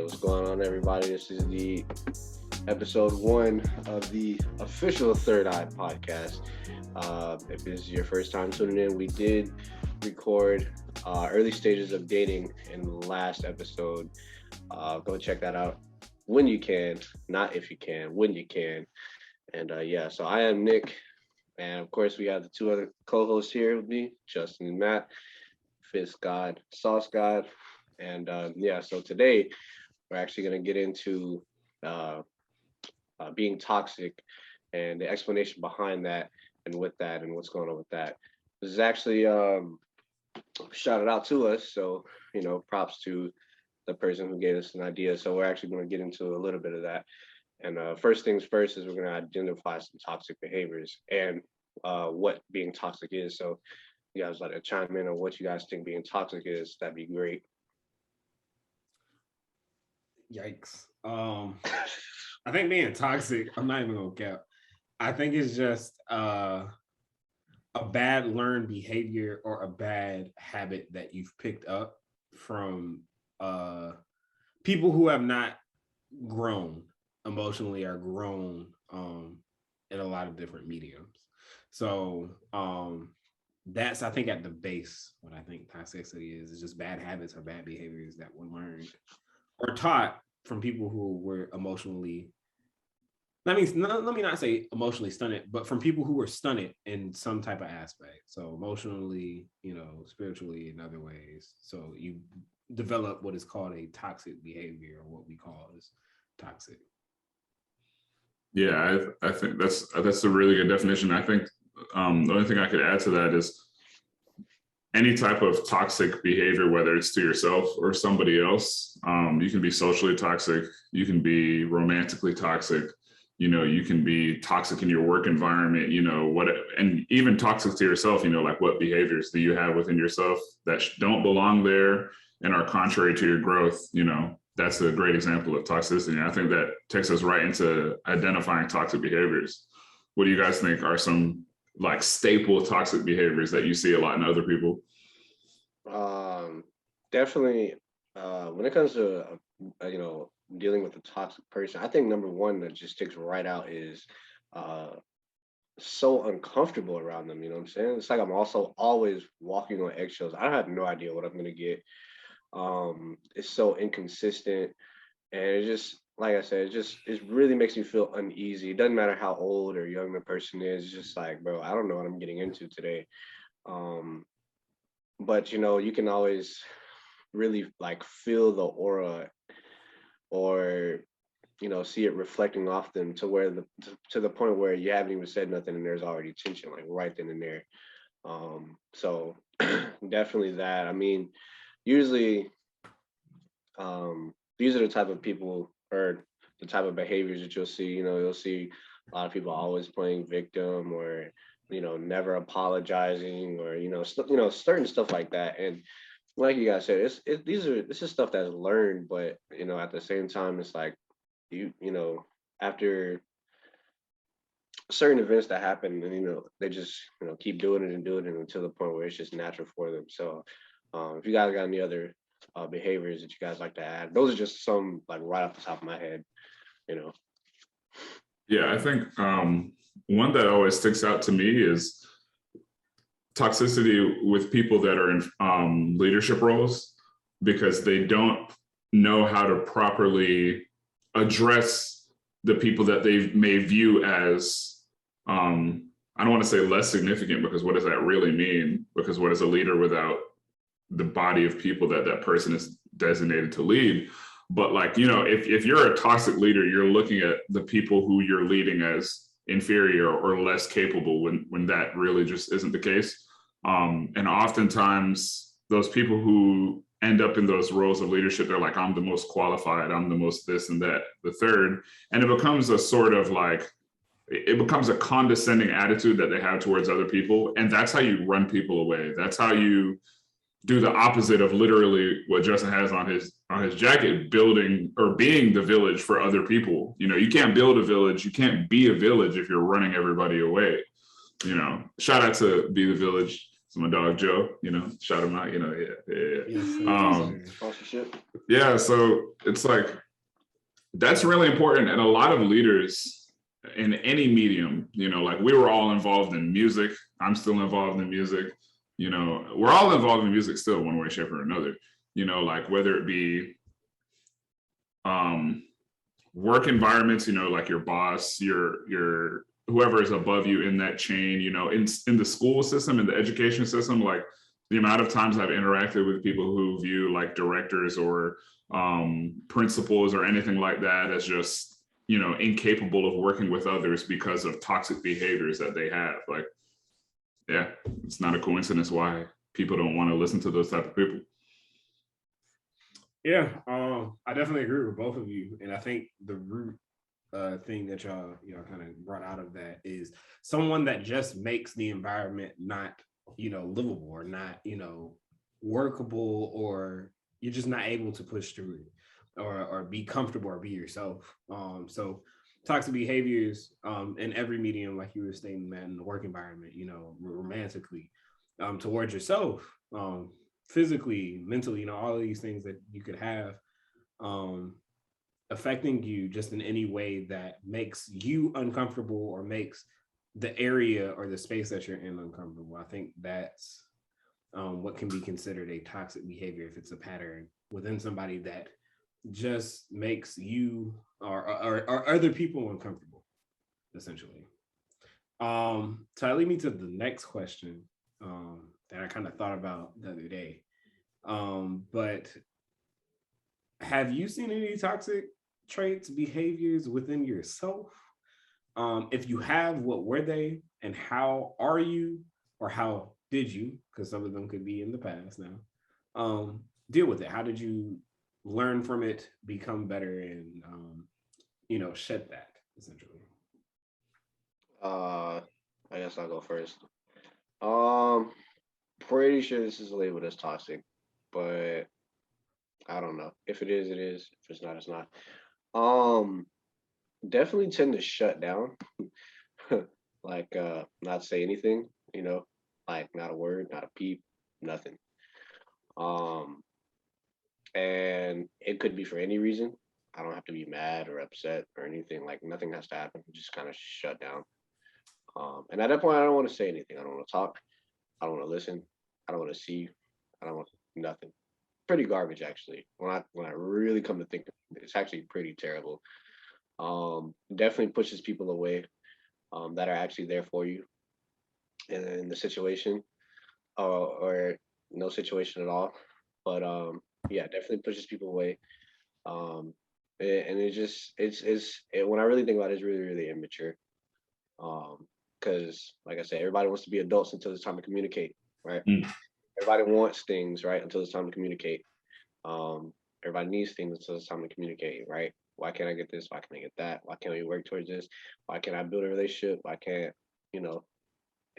What's going on, everybody? This is the episode 1 of the official Third Eye podcast. If this is your first time tuning in, we did record early stages of dating in the last episode. Go check that out when you can, not if you can, when you can. And so I am Nick, and of course we have the two other co-hosts here with me, Justin and Matt, Fist God, Sauce God. And so today we're actually going to get into being toxic and the explanation behind that and with that and what's going on with that. This is actually shouted out to us, so props to the person who gave us an idea. So we're actually going to get into a little bit of that. And first things first is we're going to identify some toxic behaviors and what being toxic is. So you guys like to chime in on what you guys think being toxic is. That'd be great. Yikes. I think being toxic, I'm not even gonna cap. I think it's just a bad learned behavior or a bad habit that you've picked up from people who have not grown emotionally or grown in a lot of different mediums. So that's, I think, at the base what I think toxicity is just bad habits or bad behaviors that were learned or taught from people who were emotionally, let me not say emotionally stunted, but from people who were stunted in some type of aspect. So emotionally, spiritually, in other ways. So you develop what is called a toxic behavior, or what we call as toxic. Yeah, I think that's a really good definition. I think the only thing I could add to that is any type of toxic behavior, whether it's to yourself or somebody else. You can be socially toxic, you can be romantically toxic, you can be toxic in your work environment, and even toxic to yourself, like what behaviors do you have within yourself that don't belong there and are contrary to your growth. That's a great example of toxicity. And I think that takes us right into identifying toxic behaviors. What do you guys think are some like staple toxic behaviors that you see a lot in other people? Definitely when it comes to dealing with a toxic person, I think number one that just sticks right out is so uncomfortable around them. You know what I'm saying? It's like I'm also always walking on eggshells. I have no idea what I'm gonna get. It's so inconsistent, and it just, like I said, it really makes me feel uneasy. It doesn't matter how old or young the person is. It's just like, bro, I don't know what I'm getting into today. But you can always really like feel the aura, or see it reflecting off them to the point where you haven't even said nothing and there's already tension like right then and there. So definitely that. I mean, usually these are the type of people or the type of behaviors that you'll see. You'll see a lot of people always playing victim, or never apologizing, or certain stuff like that. And like you guys said, this is stuff that's learned, but at the same time, it's like after certain events that happen, and they just keep doing it and doing it until the point where it's just natural for them. So if you guys got any other behaviors that you guys like to add, those are just some like right off the top of my head. Yeah, I think one that always sticks out to me is toxicity with people that are in leadership roles, because they don't know how to properly address the people that they may view as, I don't want to say less significant, because what does that really mean? Because what is a leader without the body of people that person is designated to lead? But like, if you're a toxic leader, you're looking at the people who you're leading as inferior or less capable, when that really just isn't the case. And oftentimes those people who end up in those roles of leadership, they're like, I'm the most qualified, I'm the most this and that, the third. And it becomes a sort of like, it becomes a condescending attitude that they have towards other people. And that's how you run people away. That's how you do the opposite of literally what Justin has on his jacket, building or being the village for other people. You can't build a village, you can't be a village if you're running everybody away. Shout out to Be the Village. So my dog Joe, shout him out. Yeah. Yes, Sponsorship. Yeah, so it's like that's really important, and a lot of leaders in any medium, like we were all involved in music. I'm still involved in music. We're all involved in music still, one way, shape, or another. Like whether it be work environments, like your boss, your whoever is above you in that chain, in the school system, in the education system, like the amount of times I've interacted with people who view like directors or principals or anything like that as just, incapable of working with others because of toxic behaviors that they have. Like, yeah, it's not a coincidence why people don't want to listen to those type of people. Yeah, I definitely agree with both of you, and I think the root thing that y'all kind of brought out of that is someone that just makes the environment not livable or not workable, or you're just not able to push through it or be comfortable or be yourself. So toxic behaviors in every medium, like you were stating, man, in the work environment, romantically, towards yourself, physically, mentally, all of these things that you could have affecting you just in any way that makes you uncomfortable or makes the area or the space that you're in uncomfortable. I think that's what can be considered a toxic behavior if it's a pattern within somebody that just makes you or other people uncomfortable, essentially. So that lead me to the next question that I kind of thought about the other day. But have you seen any toxic traits, behaviors within yourself? If you have, what were they, and how are you, or how did you, because some of them could be in the past now, deal with it? How did you learn from it, become better, and shed that, essentially? I guess I'll go first. Pretty sure this is labeled as toxic, but I don't know. If it is, it is. If it's not, it's not. Um, Definitely tend to shut down. Like not say anything, like not a word, not a peep, nothing. Um, and it could be for any reason. I don't have to be mad or upset or anything. Like nothing has to happen. Just kind of shut down. And at that point, I don't want to say anything. I don't want to talk. I don't want to listen. I don't want to see. I don't want nothing. Pretty garbage, actually. When I really come to think of it, it's actually pretty terrible. Definitely pushes people away that are actually there for you in the situation, or no situation at all. But yeah, definitely pushes people away. Um, and it just when I really think about it, it's really really immature. Because like I said, everybody wants to be adults until it's time to communicate, right? Mm. Everybody wants things, right? Until it's time to communicate. Everybody needs things until it's time to communicate, right? Why can't I get this? Why can't I get that? Why can't we work towards this? Why can't I build a relationship? Why can't, you know?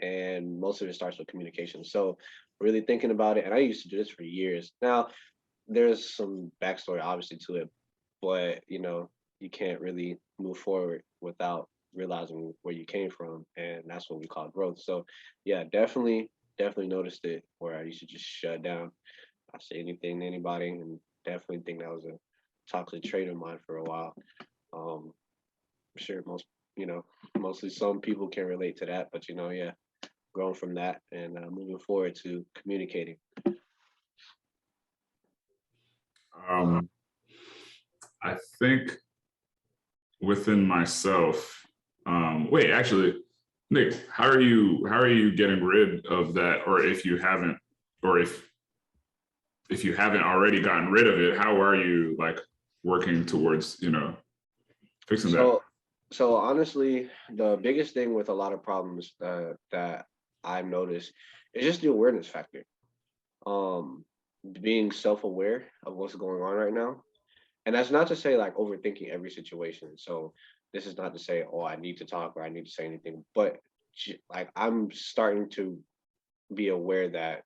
And most of it starts with communication. So really thinking about it, and I used to do this for years. Now there's some backstory obviously to it, but you can't really move forward without realizing where you came from, and that's what we call growth. So yeah, definitely noticed it where I used to just shut down. I say anything to anybody, and definitely think that was a toxic trait of mine for a while. I'm sure mostly some people can relate to that, but yeah, growing from that and moving forward to communicating. I think within myself, wait, actually, Nick, how are you getting rid of that? Or if you haven't, or if you haven't already gotten rid of it, how are you like working towards, fixing that? So honestly, the biggest thing with a lot of problems that I've noticed is just the awareness factor. Um, Being self-aware of what's going on right now, and that's not to say like overthinking every situation. So this is not to say, oh, I need to talk or I need to say anything, but like I'm starting to be aware that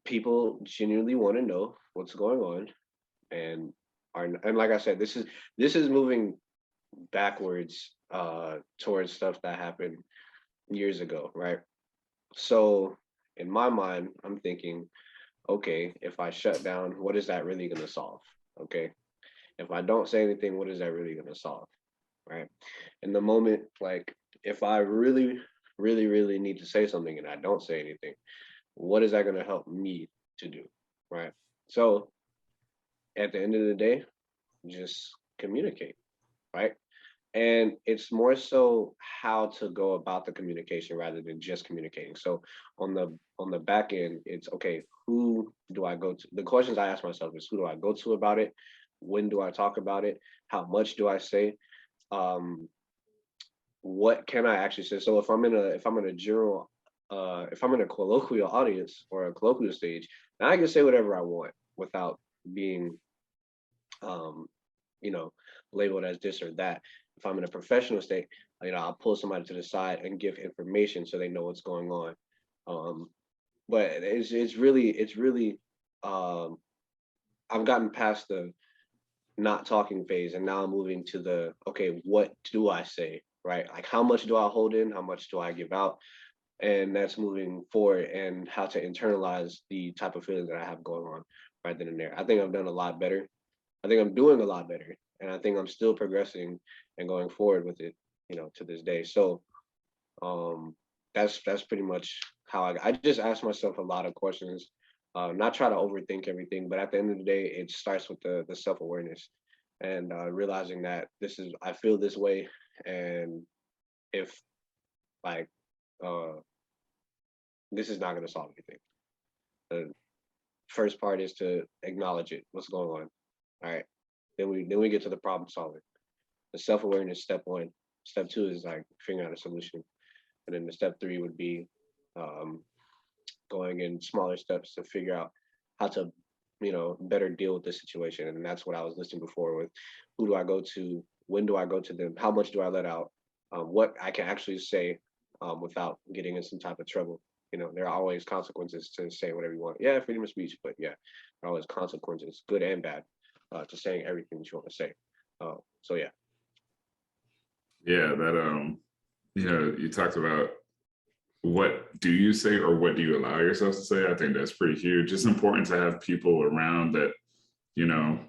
people genuinely want to know what's going on, and and like I said, this is moving backwards towards stuff that happened years ago, right? So in my mind, I'm thinking, okay, if I shut down, what is that really going to solve? Okay. If I don't say anything, what is that really going to solve? Right. In the moment, like if I really, really, really need to say something and I don't say anything, what is that going to help me to do? Right. So at the end of the day, just communicate. Right. And it's more so how to go about the communication rather than just communicating. So on the back end, it's okay, who do I go to? The questions I ask myself is, who do I go to about it? When do I talk about it? How much do I say? um what can I actually say? So if I'm in a general if I'm in a colloquial audience or a colloquial stage, now I can say whatever I want without being um you know, labeled as this or that. If I'm in a professional state, I'll pull somebody to the side and give information so they know what's going on. Um, but it's really um, I've gotten past the not talking phase, and now I'm moving to the okay, what do I say? Right? Like how much do I hold in? How much do I give out? And that's moving forward and how to internalize the type of feeling that I have going on right then and there. I think I've done a lot better. I think I'm doing a lot better, and I think I'm still progressing and going forward with it, to this day. So um, that's pretty much how I just ask myself a lot of questions, not try to overthink everything, but at the end of the day, it starts with the self awareness and realizing that I feel this way, and if like uh, this is not going to solve anything. The first part is to acknowledge it, what's going on. All right, then we get to the problem solving. The self awareness, step one. Step two is like figuring out a solution, and then the step three would be um, going in smaller steps to figure out how to, better deal with the situation. And that's what I was listing before with who do I go to, when do I go to them, how much do I let out, what I can actually say without getting in some type of trouble. There are always consequences to say whatever you want. Yeah, freedom of speech, but yeah, there are always consequences, good and bad, to saying everything that you want to say. So yeah. Yeah, that you talked about what do you say or what do you allow yourself to say? I think that's pretty huge. It's important to have people around that, you know,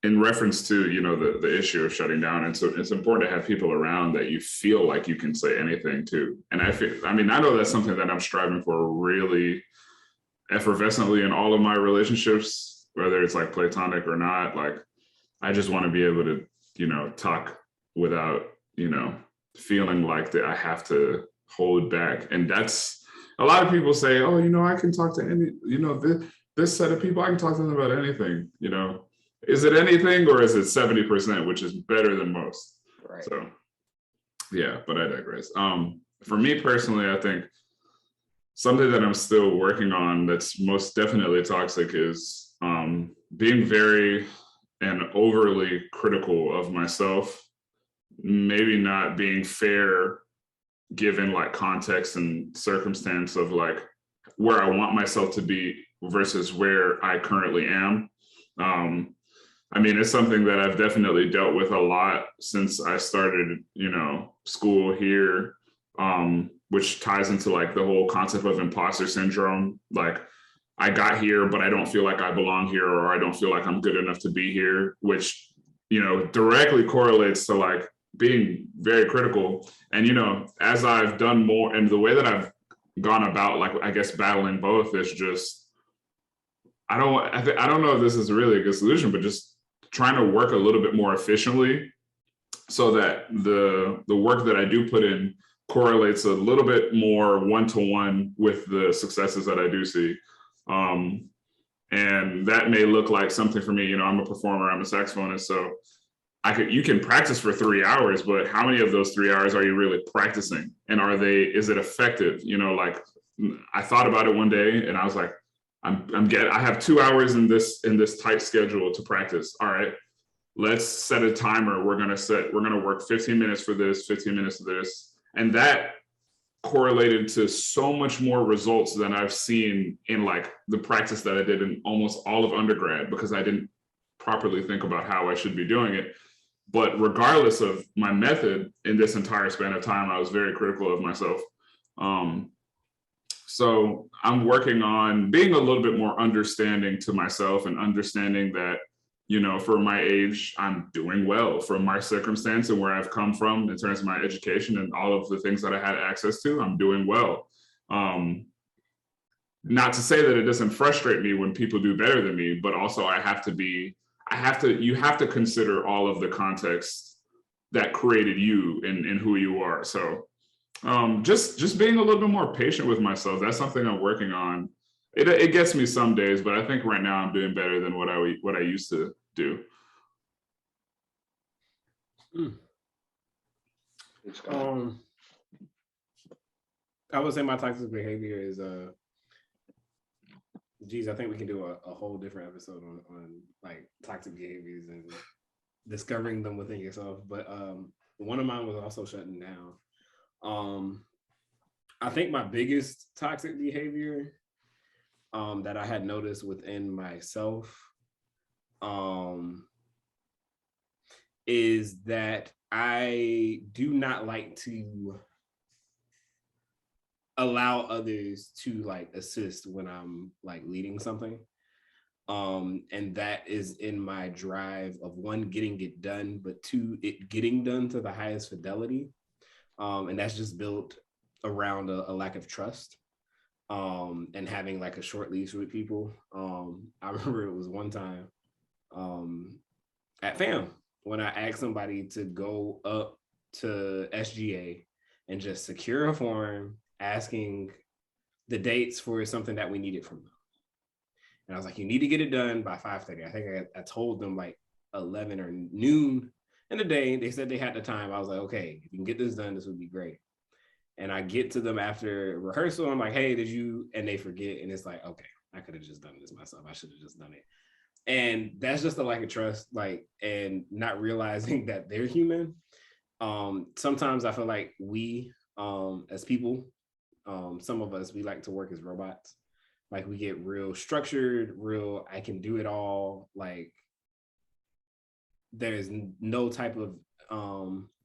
in reference to, the issue of shutting down. And so it's important to have people around that you feel like you can say anything to. And I know that's something that I'm striving for really effervescently in all of my relationships, whether it's like platonic or not. Like, I just want to be able to, talk without, feeling like that I have to hold back. And that's a lot of people say, oh, I can talk to any, this set of people, I can talk to them about anything, Is it anything or is it 70%, which is better than most? Right. So yeah, but I digress. For me personally, I think something that I'm still working on that's most definitely toxic is being very and overly critical of myself, maybe not being fair given like context and circumstance of like where I want myself to be versus where I currently am. It's something that I've definitely dealt with a lot since I started, school here, which ties into like the whole concept of imposter syndrome. Like, I got here, but I don't feel like I belong here, or I don't feel like I'm good enough to be here, which, directly correlates to like being very critical. And, as I've done more, and the way that I've gone about, like, I guess battling both is just, I don't know if this is really a good solution, but just trying to work a little bit more efficiently so that the work that I do put in correlates a little bit more one-to-one with the successes that I do see. And that may look like something for me, I'm a performer, I'm a saxophonist, so you can practice for 3 hours, but how many of those 3 hours are you really practicing? And is it effective? Like, I thought about it one day and I was like, I have 2 hours in this tight schedule to practice. All right, let's set a timer. We're going to work 15 minutes for this, 15 minutes of this. And that correlated to so much more results than I've seen in like the practice that I did in almost all of undergrad, because I didn't properly think about how I should be doing it. But regardless of my method in this entire span of time, I was very critical of myself. So I'm working on being a little bit more understanding to myself and understanding that, you know, for my age, I'm doing well from my circumstance and where I've come from in terms of my education and all of the things that I had access to. I'm doing well. Not to say that it doesn't frustrate me when people do better than me, but also you have to consider all of the context that created you and who you are. So just being a little bit more patient with myself. That's something I'm working on. It gets me some days, but I think right now I'm doing better than what I used to do. I would say my toxic behavior is I think we can do a whole different episode on like toxic behaviors and discovering them within yourself. But one of mine was also shutting down. I think my biggest toxic behavior that I had noticed within myself is that I do not like to allow others to like assist when I'm like leading something. And that is in my drive of one, getting it done, but two, it getting done to the highest fidelity. And that's just built around a lack of trust and having like a short leash with people. I remember it was one time at FAM when I asked somebody to go up to SGA and just secure a form asking the dates for something that we needed from them. And I was like, you need to get it done by 5:30. I think I told them like 11 or noon in the day. They said they had the time. I was like, okay, if you can get this done, this would be great. And I get to them after rehearsal. I'm like, hey, did you? And they forget. And it's like, okay, I could have just done this myself. I should have just done it. And that's just a lack of trust, like, and not realizing that they're human. Sometimes I feel like we, as people, some of us, we like to work as robots. Like we get real structured, real, I can do it all. Like there's no type of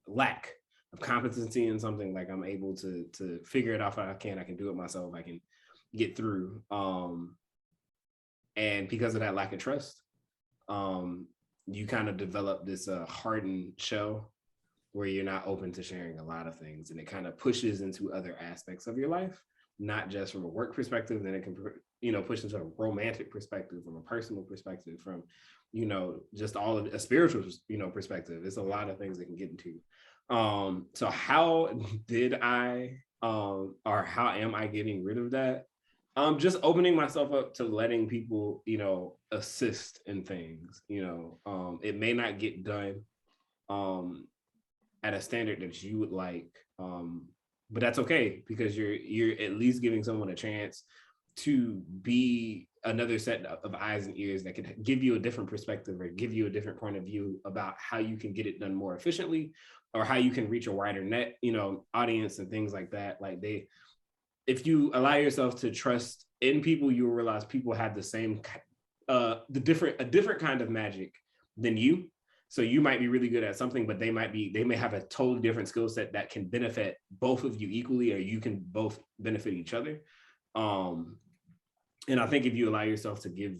lack of competency in something. Like I'm able to figure it out if I can do it myself. I can get through. And because of that lack of trust, you kind of develop this hardened shell where you're not open to sharing a lot of things, and it kind of pushes into other aspects of your life, not just from a work perspective. Then it can, push into a romantic perspective, from a personal perspective, from, just all of a spiritual, perspective. It's a lot of things that can get into. So how did I, or how am I getting rid of that? Just opening myself up to letting people, assist in things. It may not get done at a standard that you would like, but that's okay, because you're at least giving someone a chance to be another set of eyes and ears that could give you a different perspective or give you a different point of view about how you can get it done more efficiently, or how you can reach a wider net, audience and things like that. Like if you allow yourself to trust in people, you will realize people have the same, a different kind of magic than you. So you might be really good at something, but they may have a totally different skill set that can benefit both of you equally, or you can both benefit each other. And I think if you allow yourself to give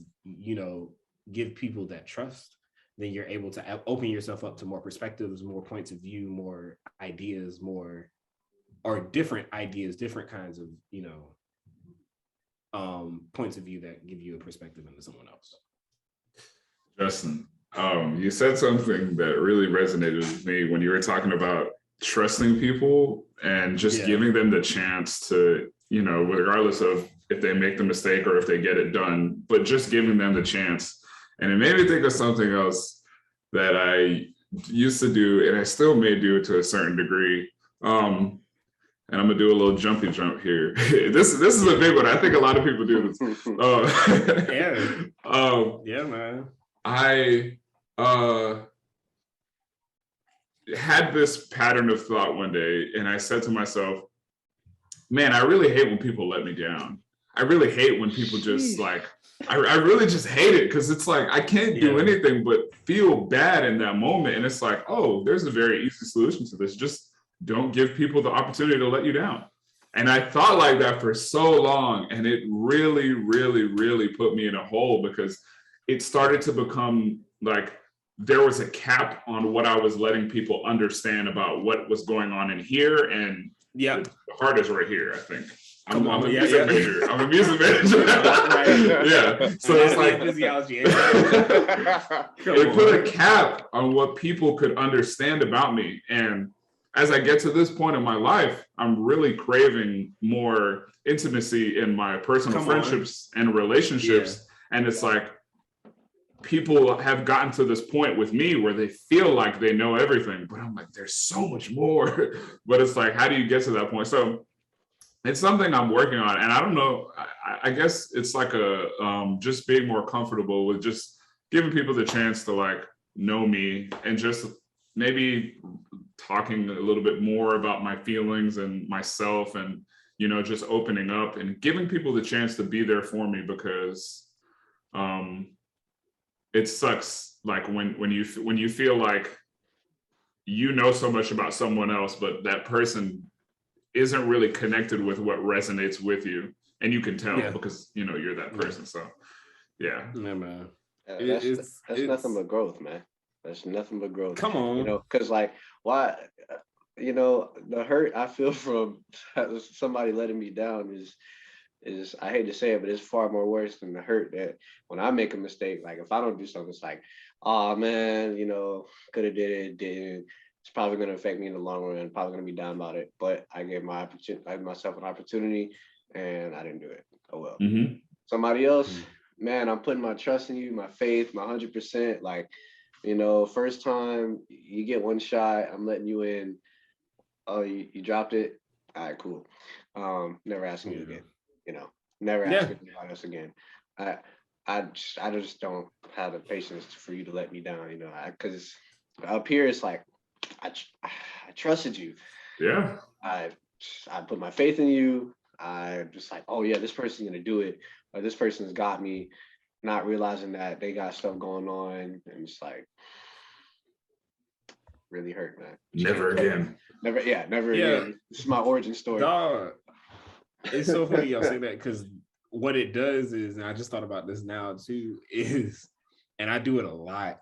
people that trust, then you're able to open yourself up to more perspectives, more points of view, more ideas, or different ideas, different kinds of, points of view that give you a perspective into someone else. Justin, you said something that really resonated with me when you were talking about trusting people and just giving them the chance to, regardless of if they make the mistake or if they get it done, but just giving them the chance. And it made me think of something else that I used to do, and I still may do to a certain degree. And I'm gonna do a little jumpy jump here. This is a big one. I think a lot of people do this. Yeah, man. I had this pattern of thought one day, and I said to myself, man, I really hate when people let me down. I really hate when people just like, I really just hate it, because it's like I can't do anything but feel bad in that moment. And it's like, oh, there's a very easy solution to this. Just don't give people the opportunity to let you down. And I thought like that for so long, and it really, really, really put me in a hole because it started to become like there was a cap on what I was letting people understand about what was going on in here, and the heart is right here, I think. I'm a music major. I'm a music major. Yeah. So it's like physiology. It put a cap on what people could understand about me. And as I get to this point in my life, I'm really craving more intimacy in my personal friendships and relationships. Yeah. And it's like people have gotten to this point with me where they feel like they know everything, but I'm like, there's so much more. But it's like, how do you get to that point? So it's something I'm working on. And I don't know, I guess it's like just being more comfortable with just giving people the chance to like know me and just maybe talking a little bit more about my feelings and myself and, you know, just opening up and giving people the chance to be there for me because it sucks like when you feel like you know so much about someone else, but that person isn't really connected with what resonates with you, and you can tell because you know you're that person. So yeah, man. That's nothing but growth, man. That's nothing but growth. Come on, you know, because like why, you know, the hurt I feel from somebody letting me down is I hate to say it, but it's far more worse than the hurt that when I make a mistake. Like if I don't do something, it's like, oh man, you know, could have did it, didn't. It's probably going to affect me in the long run. Probably going to be down about it. But I gave myself an opportunity, and I didn't do it. Oh well. Mm-hmm. Somebody else, man, I'm putting my trust in you, my faith, my 100%. Like, you know, first time you get one shot, I'm letting you in. Oh, you dropped it. All right, cool. Never asking you again. You know, never asking anybody else again. I just don't have the patience for you to let me down. You know, because up here it's like. I trusted you. Yeah. I put my faith in you. I just like, oh yeah, this person's gonna do it, or this person's got me, not realizing that they got stuff going on, and it's like really hurt, man. Never again. Never again. This is my origin story. Dog, it's so funny y'all say that because what it does is, and I just thought about this now too, is, and I do it a lot.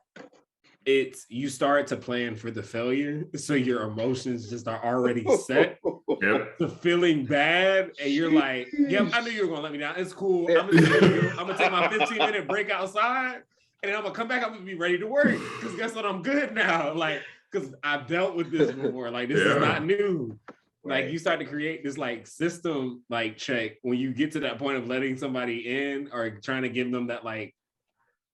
It's you start to plan for the failure, so your emotions just are already set. The feeling bad, and you're like, "Yep, I knew you were gonna let me down. It's cool. I'm gonna take my 15-minute break outside, and then I'm gonna come back. I'm gonna be ready to work because guess what? I'm good now. Like, because I've dealt with this before. Like, this is not new. Like, you start to create this like system like check when you get to that point of letting somebody in or trying to give them that like.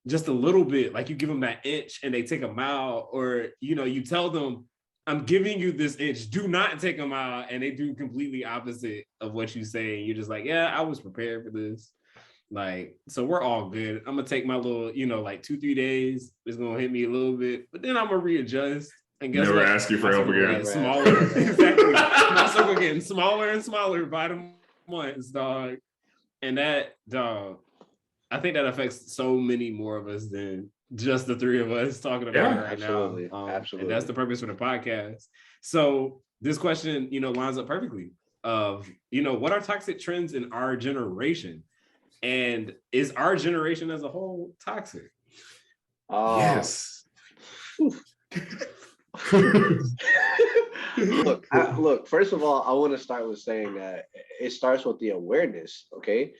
Just a little bit, like you give them that inch and they take a mile, or you know, you tell them, I'm giving you this inch, do not take a mile, and they do completely opposite of what you say. You're just like, yeah, I was prepared for this. Like, so we're all good. I'm gonna take my little, you know, like 2-3 days. It's gonna hit me a little bit, but then I'm gonna readjust. And guess Never what? ask you for help again. Smaller, exactly. My circle getting smaller and smaller by the months, dog. And that, dog. I think that affects so many more of us than just the three of us talking about it right absolutely, now. Absolutely. And that's the purpose for the podcast. So this question, you know, lines up perfectly of, you know, what are toxic trends in our generation? And is our generation as a whole toxic? Yes. Look, first of all, I want to start with saying that it starts with the awareness, okay?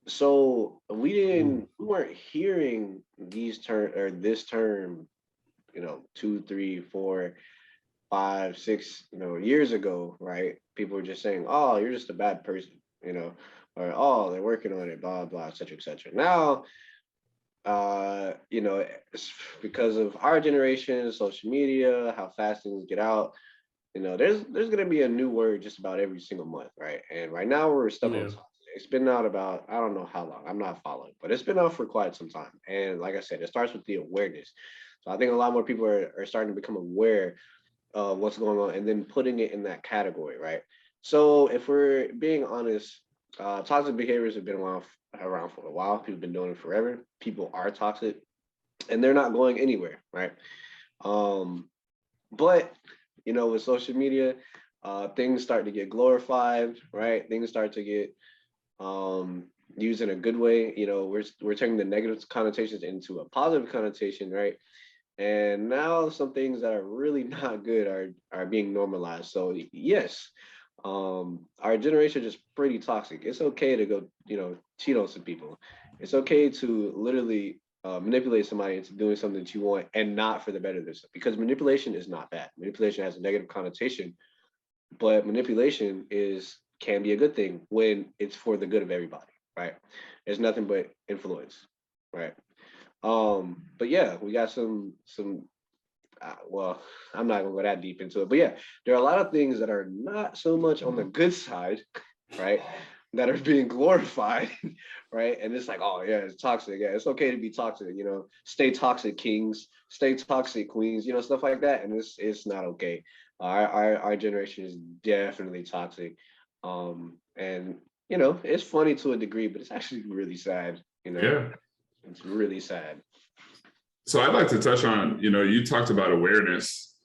So we weren't hearing this term, you know, 2, 3, 4, 5, 6, you know, years ago, right? People were just saying, "Oh, you're just a bad person," you know, or "Oh, they're working on it," blah blah, etc. etc. Now, you know, it's because of our generation, social media, how fast things get out. You know, there's gonna be a new word just about every single month, right? And right now we're stuck on. It's been out about, I don't know how long, I'm not following, but it's been out for quite some time. And like I said, it starts with the awareness. So I think a lot more people are starting to become aware of what's going on and then putting it in that category, right? So if we're being honest, toxic behaviors have been around for a while. People have been doing it forever. People are toxic and they're not going anywhere, right? But, you know, with social media, things start to get glorified, right? Things start to get used in a good way. You know, we're turning the negative connotations into a positive connotation, right? And now some things that are really not good are being normalized. So yes, our generation is pretty toxic. It's okay to go, cheat on some people. It's okay to literally manipulate somebody into doing something that you want and not for the better of this, because manipulation is not bad. Manipulation has a negative connotation, but manipulation is can be a good thing when it's for the good of everybody, right? It's nothing but influence, right? But yeah, we got some. Well, I'm not gonna go that deep into it, but yeah, there are a lot of things that are not so much on the good side, right? That are being glorified, right? And it's like, oh yeah, it's toxic. Yeah, it's okay to be toxic. Stay toxic, kings. Stay toxic, queens. Stuff like that. And it's not okay. Our generation is definitely toxic. And it's funny to a degree, but it's actually really sad. Yeah. It's really sad. So I'd like to touch on, you talked about awareness,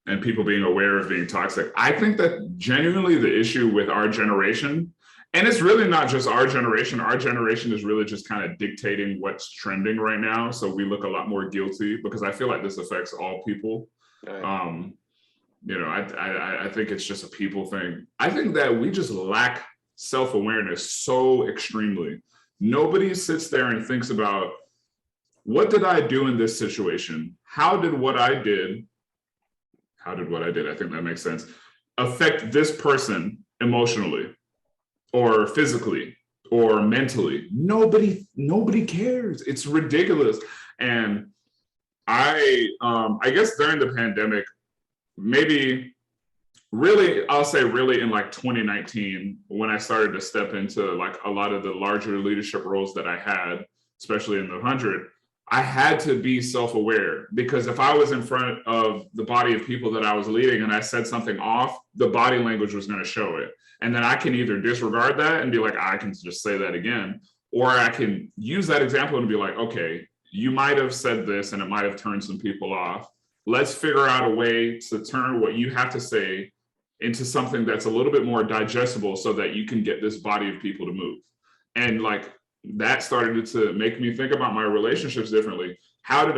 and people being aware of being toxic. I think that genuinely the issue with our generation, and it's really not just our generation is really just kind of dictating what's trending right now. So we look a lot more guilty because I feel like this affects all people. Right. I think it's just a people thing. I think that we just lack self-awareness so extremely. Nobody sits there and thinks about, what did I do in this situation? How did what I did, I think that makes sense, affect this person emotionally or physically or mentally? Nobody cares. It's ridiculous. And I guess during the pandemic, maybe really, I'll say really in like 2019, when I started to step into like a lot of the larger leadership roles that I had, especially in the 100, I had to be self-aware, because if I was in front of the body of people that I was leading and I said something off, the body language was going to show it. And then I can either disregard that and be like, I can just say that again, or I can use that example and be like, okay, you might have said this and it might have turned some people off. Let's figure out a way to turn what you have to say into something that's a little bit more digestible so that you can get this body of people to move. And like, that started to make me think about my relationships differently. How did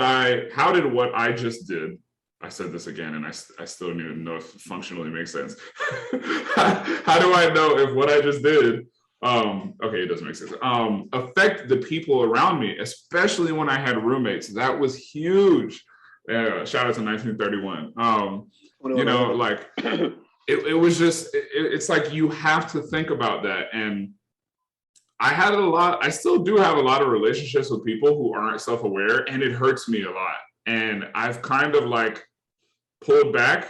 what I just did, I said this again and I still don't even know if it functionally makes sense. How do I know if what I just did, okay, it doesn't make sense, affect the people around me, especially when I had roommates? That was huge. Shout out to 1931. Like it was just, it's like you have to think about that. And I still do have a lot of relationships with people who aren't self-aware, and it hurts me a lot. And I've kind of like pulled back,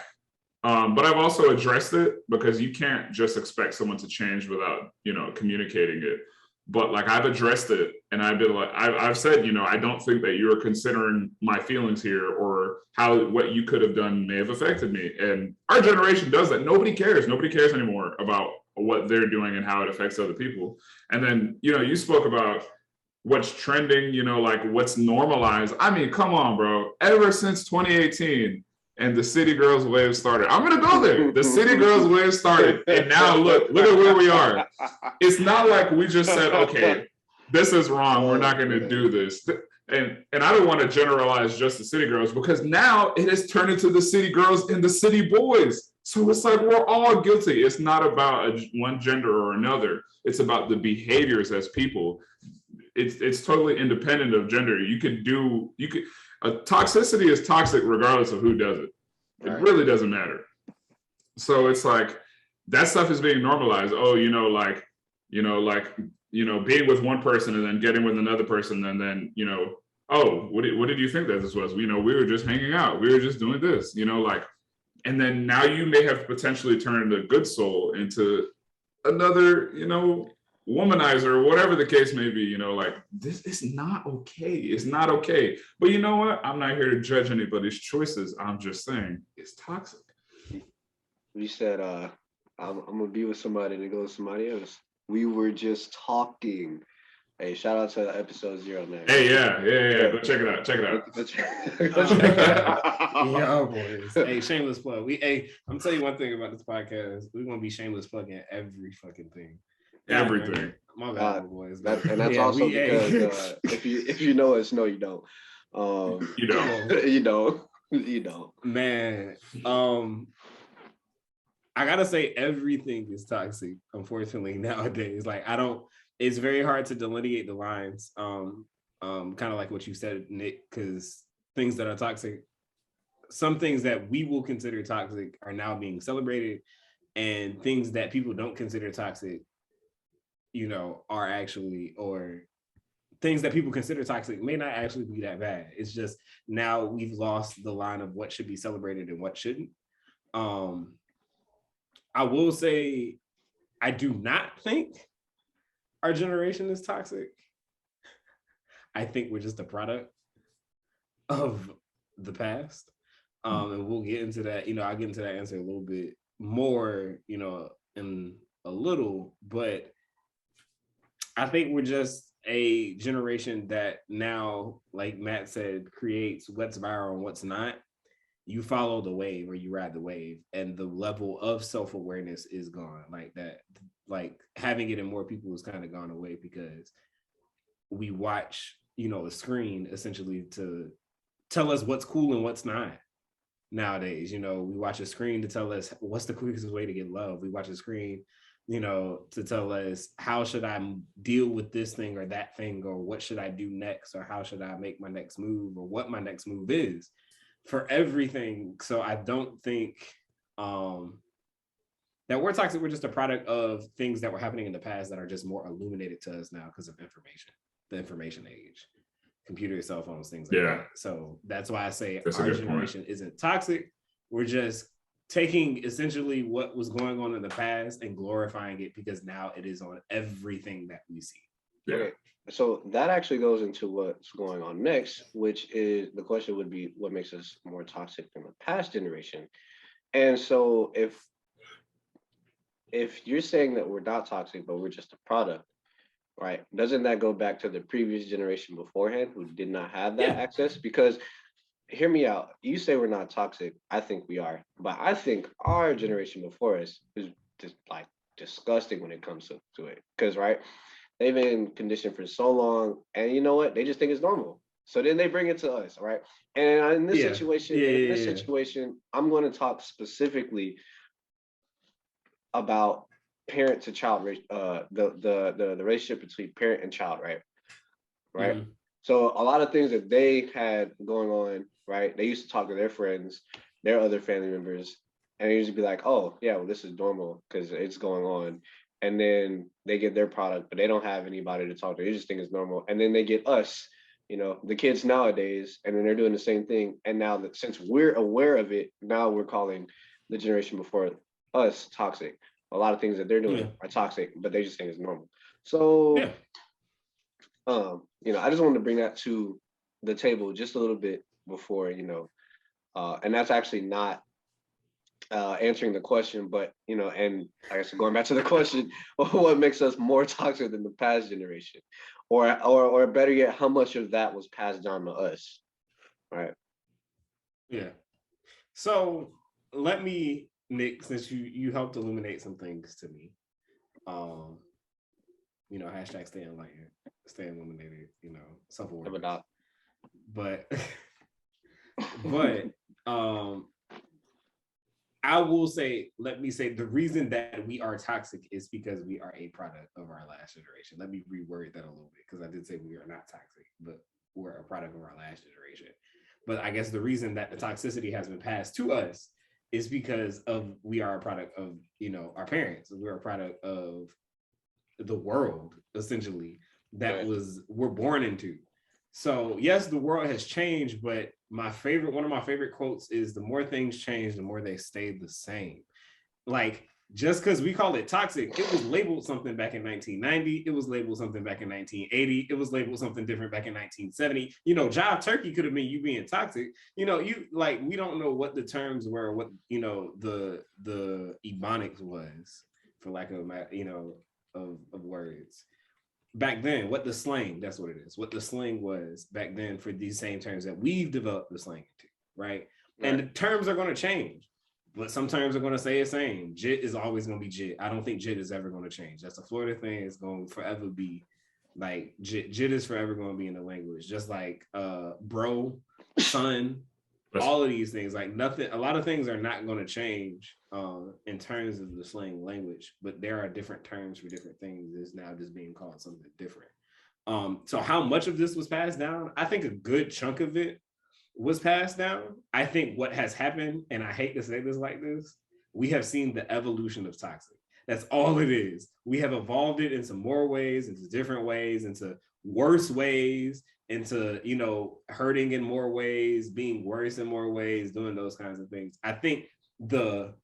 but I've also addressed it, because you can't just expect someone to change without, communicating it. But like, I've addressed it, and I've been like, I've said, I don't think that you're considering my feelings here, or how what you could have done may have affected me. And our generation does that. Nobody cares anymore about what they're doing and how it affects other people. And then, you spoke about what's trending, like what's normalized. I mean, come on, bro. Ever since 2018 and the City Girls wave started, I'm going to go there. The City Girls wave started. And now look at where we are. It's not like we just said, okay, this is wrong, we're not going to do this. And I don't want to generalize just the City Girls, because now it has turned into the City Girls and the City Boys. So it's like we're all guilty. It's not about one gender or another. It's about the behaviors as people. It's totally independent of gender. Toxicity is toxic regardless of who does it. It really doesn't matter. So it's like that stuff is being normalized. Oh, being with one person and then getting with another person, and then, oh, what did you think that this was? We were just hanging out. We were just doing this, and then now you may have potentially turned a good soul into another, womanizer, or whatever the case may be. Like, this is not okay. It's not okay. But you know what? I'm not here to judge anybody's choices. I'm just saying it's toxic. You said, I'm gonna be with somebody and it goes to somebody else. We were just talking. Hey, shout out to episode 09. Hey, yeah. Go check it out. Go check it out. Yeah, boys. Hey, shameless plug. I'm telling you one thing about this podcast. We're gonna be shameless plugging every fucking thing. Everything. My bad, boys. And that's also because if you know us, no, you don't. You know. You don't. Man, I gotta say everything is toxic, unfortunately, nowadays. Like it's very hard to delineate the lines. Kind of like what you said, Nick, because things that are toxic, some things that we will consider toxic are now being celebrated, and things that people don't consider toxic, are actually, or things that people consider toxic may not actually be that bad. It's just now we've lost the line of what should be celebrated and what shouldn't. I will say, I do not think our generation is toxic. I think we're just a product of the past. And we'll get into that. I'll get into that answer a little bit more, in a little, but I think we're just a generation that now, like Matt said, creates what's viral and what's not. You follow the wave or you ride the wave, and the level of self-awareness is gone. Like that, like having it in more people has kind of gone away because we watch, a screen essentially to tell us what's cool and what's not. Nowadays, we watch a screen to tell us what's the quickest way to get love. We watch a screen, to tell us how should I deal with this thing or that thing, or what should I do next, or how should I make my next move, or what my next move is for everything. So I don't think that we're toxic. We're just a product of things that were happening in the past that are just more illuminated to us now because of information, the information age, computer, cell phones, things like that. So that's why I say our generation isn't toxic. We're just taking essentially what was going on in the past and glorifying it because now it is on everything that we see. Yeah. Okay. So that actually goes into what's going on next, which is the question would be what makes us more toxic than the past generation. And so if you're saying that we're not toxic, but we're just a product, right? Doesn't that go back to the previous generation beforehand who did not have that access? Because hear me out. You say we're not toxic. I think we are, but I think our generation before us is just like disgusting when it comes to it. Because right, they've been conditioned for so long, and you know what? They just think it's normal. So then they bring it to us, right? And in this situation, I'm going to talk specifically about parent to child, the relationship between parent and child, right? Mm-hmm. So a lot of things that they had going on, right? They used to talk to their friends, their other family members, and they used to be like, "Oh, yeah, well, this is normal because it's going on." And then they get their product, but they don't have anybody to talk to. They just think it's normal. And then they get us, the kids nowadays, and then they're doing the same thing. And now that since we're aware of it, now we're calling the generation before us toxic. A lot of things that they're doing are toxic, but they just think it's normal. So, I just wanted to bring that to the table just a little bit before, and that's actually not answering the question, but and I guess going back to the question, what makes us more toxic than the past generation, or better yet, how much of that was passed down to us, right? Yeah. So let me, Nick, since you helped illuminate some things to me, hashtag stay enlightened, stay illuminated, self-awareness. But I will say, let me say, the reason that we are toxic is because we are a product of our last generation. Let me reword that a little bit, because I did say we are not toxic, but we're a product of our last generation. But I guess the reason that the toxicity has been passed to us is because we are a product of, our parents. We're a product of the world, essentially, that we're born into. So yes, the world has changed, but one of my favorite quotes is, the more things change, the more they stay the same. Like, just because we call it toxic, it was labeled something back in 1990. It was labeled something back in 1980. It was labeled something different back in 1970. Jive turkey could have been you being toxic. We don't know what the terms were, what, the ebonics was, for lack of, of words. Back then, what the slang, that's what it is, what the slang was back then for these same terms that we've developed the slang into, right? And the terms are going to change, but some terms are going to stay the same. Jit is always going to be jit. I don't think jit is ever going to change. That's a Florida thing. It's going to forever be like jit. Jit is forever going to be in the language, just like bro, son, all of these things. Like nothing, a lot of things are not going to change in terms of the slang language, but there are different terms for different things. It's now just being called something different. So how much of this was passed down? I think a good chunk of it was passed down. I think what has happened, and I hate to say this like this, we have seen the evolution of toxic. That's all it is. We have evolved it into more ways, into different ways, into worse ways, into, you know, hurting in more ways, being worse in more ways, doing those kinds of things. I think the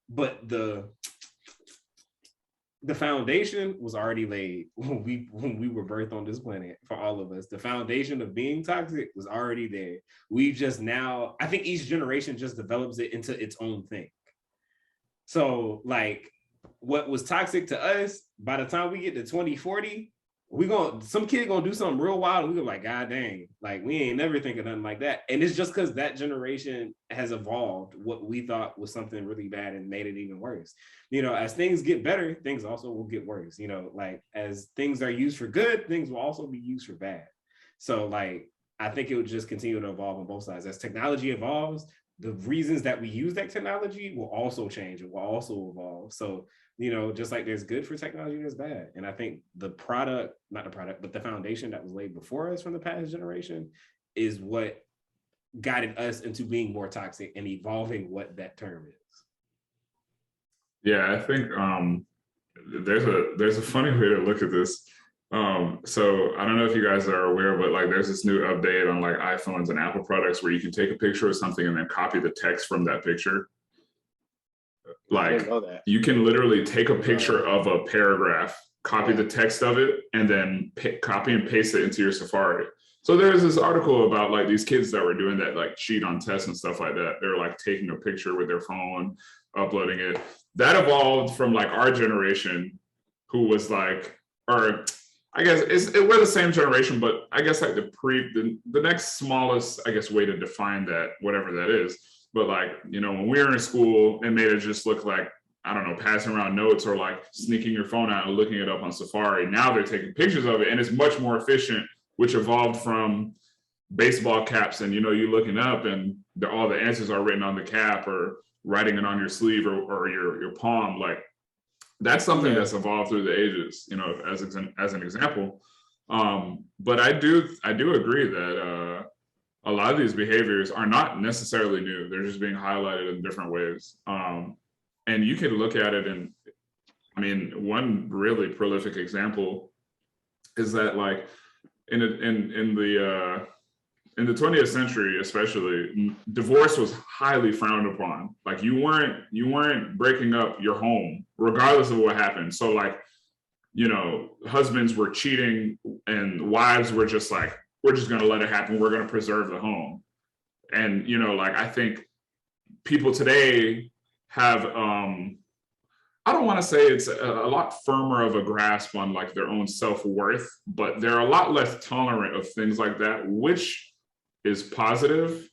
foundation was already laid when we were birthed on this planet for all of us. The foundation of being toxic was already there. We just now, I think each generation just develops it into its own thing. So like what was toxic to us, by the time we get to 2040, some kid gonna do something real wild and we go like, God dang, like we ain't never think of nothing like that. And it's just because that generation has evolved what we thought was something really bad and made it even worse. You know, as things get better, things also will get worse. You know, like as things are used for good, things will also be used for bad. So like, I think it would just continue to evolve on both sides. As technology evolves, the reasons that we use that technology will also change. It will also evolve. So, you know, just like there's good for technology, there's bad. And I think the foundation that was laid before us from the past generation is what guided us into being more toxic and evolving what that term is. Yeah, I think there's a funny way to look at this. So I don't know if you guys are aware, but like there's this new update on like iPhones and Apple products where you can take a picture of something and then copy the text from that picture. Like you can literally take a picture of a paragraph, copy the text of it, and then copy and paste it into your Safari. So there's this article about like these kids that were doing that, like cheat on tests and stuff like that. They're like taking a picture with their phone, uploading it. That evolved from like our generation, who was like, or I guess we're the same generation, but I guess like the next smallest, I guess, way to define that, whatever that is. But like, you know, when we were in school, it made it just look like, I don't know, passing around notes or like sneaking your phone out and looking it up on Safari. Now they're taking pictures of it and it's much more efficient, which evolved from baseball caps and, you know, you looking up and all the answers are written on the cap or writing it on your sleeve or your palm. Like that's something that's evolved through the ages, you know, as an example. But I do agree that a lot of these behaviors are not necessarily new. They're just being highlighted in different ways. And you can look at it and, I mean, one really prolific example is that like in the 20th century, especially, divorce was highly frowned upon. Like you weren't breaking up your home, regardless of what happened. So like, you know, husbands were cheating and wives were just like, we're just going to let it happen. We're going to preserve the home. And, you know, like, I think people today have, I don't want to say it's a lot firmer of a grasp on like their own self-worth, but they're a lot less tolerant of things like that, which is positive.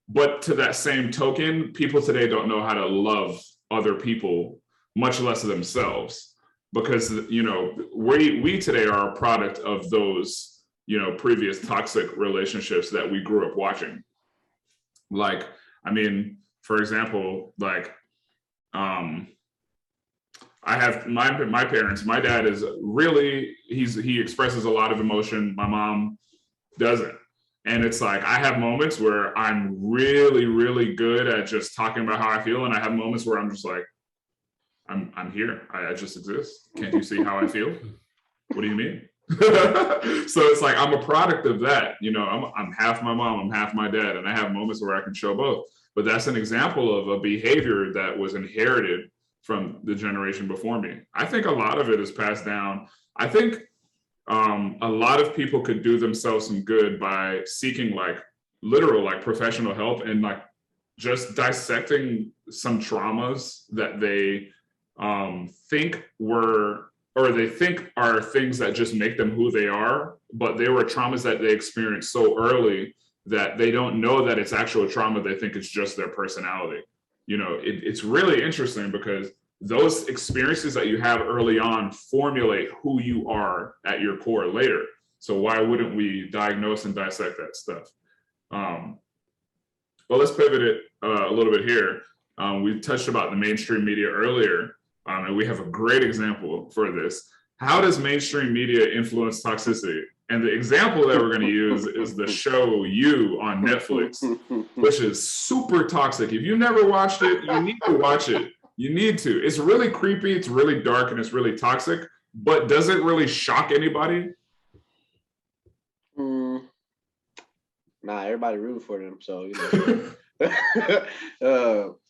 But to that same token, people today don't know how to love other people, much less themselves, because, you know, we today are a product of those, you know, previous toxic relationships that we grew up watching. Like, I mean, for example, like, I have my parents. My dad is really, he expresses a lot of emotion. My mom doesn't. And it's like, I have moments where I'm really, really good at just talking about how I feel. And I have moments where I'm just like, I'm here. I just exist. Can't you see how I feel? What do you mean? So it's like, I'm a product of that. You know, I'm half my mom, I'm half my dad. And I have moments where I can show both. But that's an example of a behavior that was inherited from the generation before me. I think a lot of it is passed down. I think a lot of people could do themselves some good by seeking like literal, like professional help and like just dissecting some traumas that they think were, or they think are things that just make them who they are, but they were traumas that they experienced so early that they don't know that it's actual trauma. They think it's just their personality. You know, it's really interesting because those experiences that you have early on formulate who you are at your core later. So why wouldn't we diagnose and dissect that stuff? Well, let's pivot it a little bit here. We touched about the mainstream media earlier, and we have a great example for this. How does mainstream media influence toxicity? And the example that we're going to use is the show You on Netflix, which is super toxic. If you've never watched it, you need to watch it. You need to. It's really creepy, it's really dark, and it's really toxic, but does it really shock anybody? Nah, everybody rooting for them, so you know.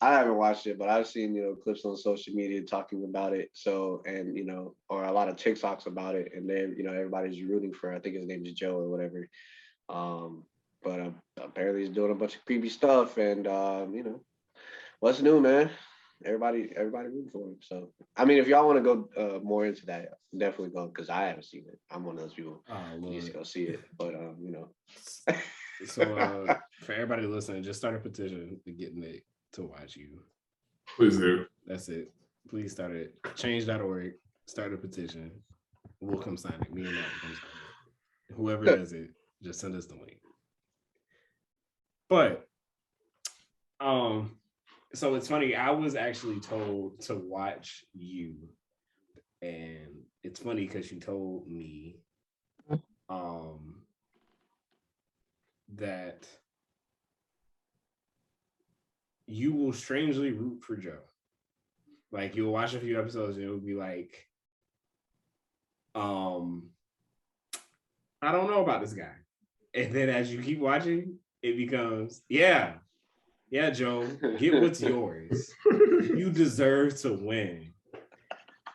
I haven't watched it, but I've seen, you know, clips on social media talking about it. So, and you know, or a lot of TikToks about it, and then you know everybody's rooting for. I think his name is Joe or whatever. But apparently he's doing a bunch of creepy stuff, and you know, what's new, man? Everybody rooting for him. So, I mean, if y'all want to go more into that, definitely go, because I haven't seen it. I'm one of those people who needs to go see it. But you know. So for everybody listening, just start a petition to get Nick to watch You. Please do. That's it. Please start it. Change.org. Start a petition. We'll come sign it. Me and Matt will come sign it. Whoever does it, just send us the link. But so it's funny. I was actually told to watch You, and it's funny because you told me that you will strangely root for Joe. Like, you'll watch a few episodes and it will be like, I don't know about this guy. And then as you keep watching, it becomes, yeah, Joe, get what's yours. You deserve to win.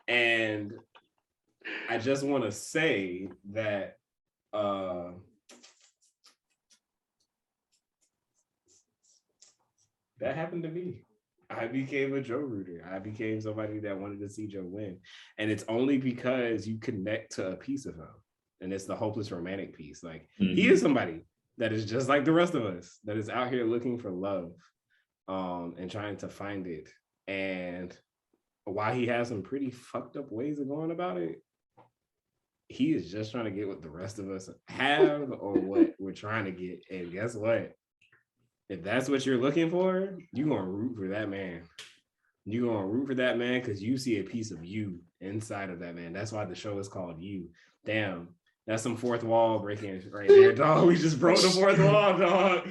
And I just want to say that that happened to me. I became a Joe rooter. I became somebody that wanted to see Joe win. And it's only because you connect to a piece of him. And it's the hopeless romantic piece. Like, he is somebody that is just like the rest of us, that is out here looking for love and trying to find it. And while he has some pretty fucked up ways of going about it, he is just trying to get what the rest of us have or what we're trying to get. And guess what? If that's what you're looking for, you're going to root for that man. You're going to root for that man because you see a piece of you inside of that man. That's why the show is called You. Damn, that's some fourth wall breaking right there, dog. We just broke the fourth wall, dog.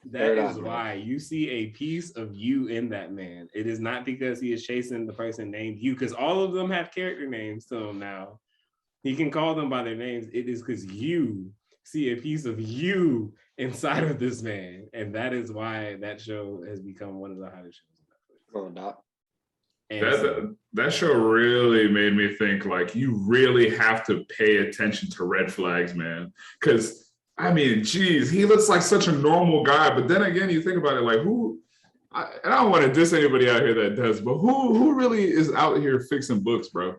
That is why you see a piece of you in that man. It is not because he is chasing the person named You, because all of them have character names to him now. He can call them by their names. It is because you see a piece of you inside of this man, and that is why that show has become one of the hottest shows on Netflix. That show really made me think, like, you really have to pay attention to red flags, man. Because I mean, geez, he looks like such a normal guy, but then again, you think about it, like, and I don't want to diss anybody out here that does, but who really is out here fixing books, bro?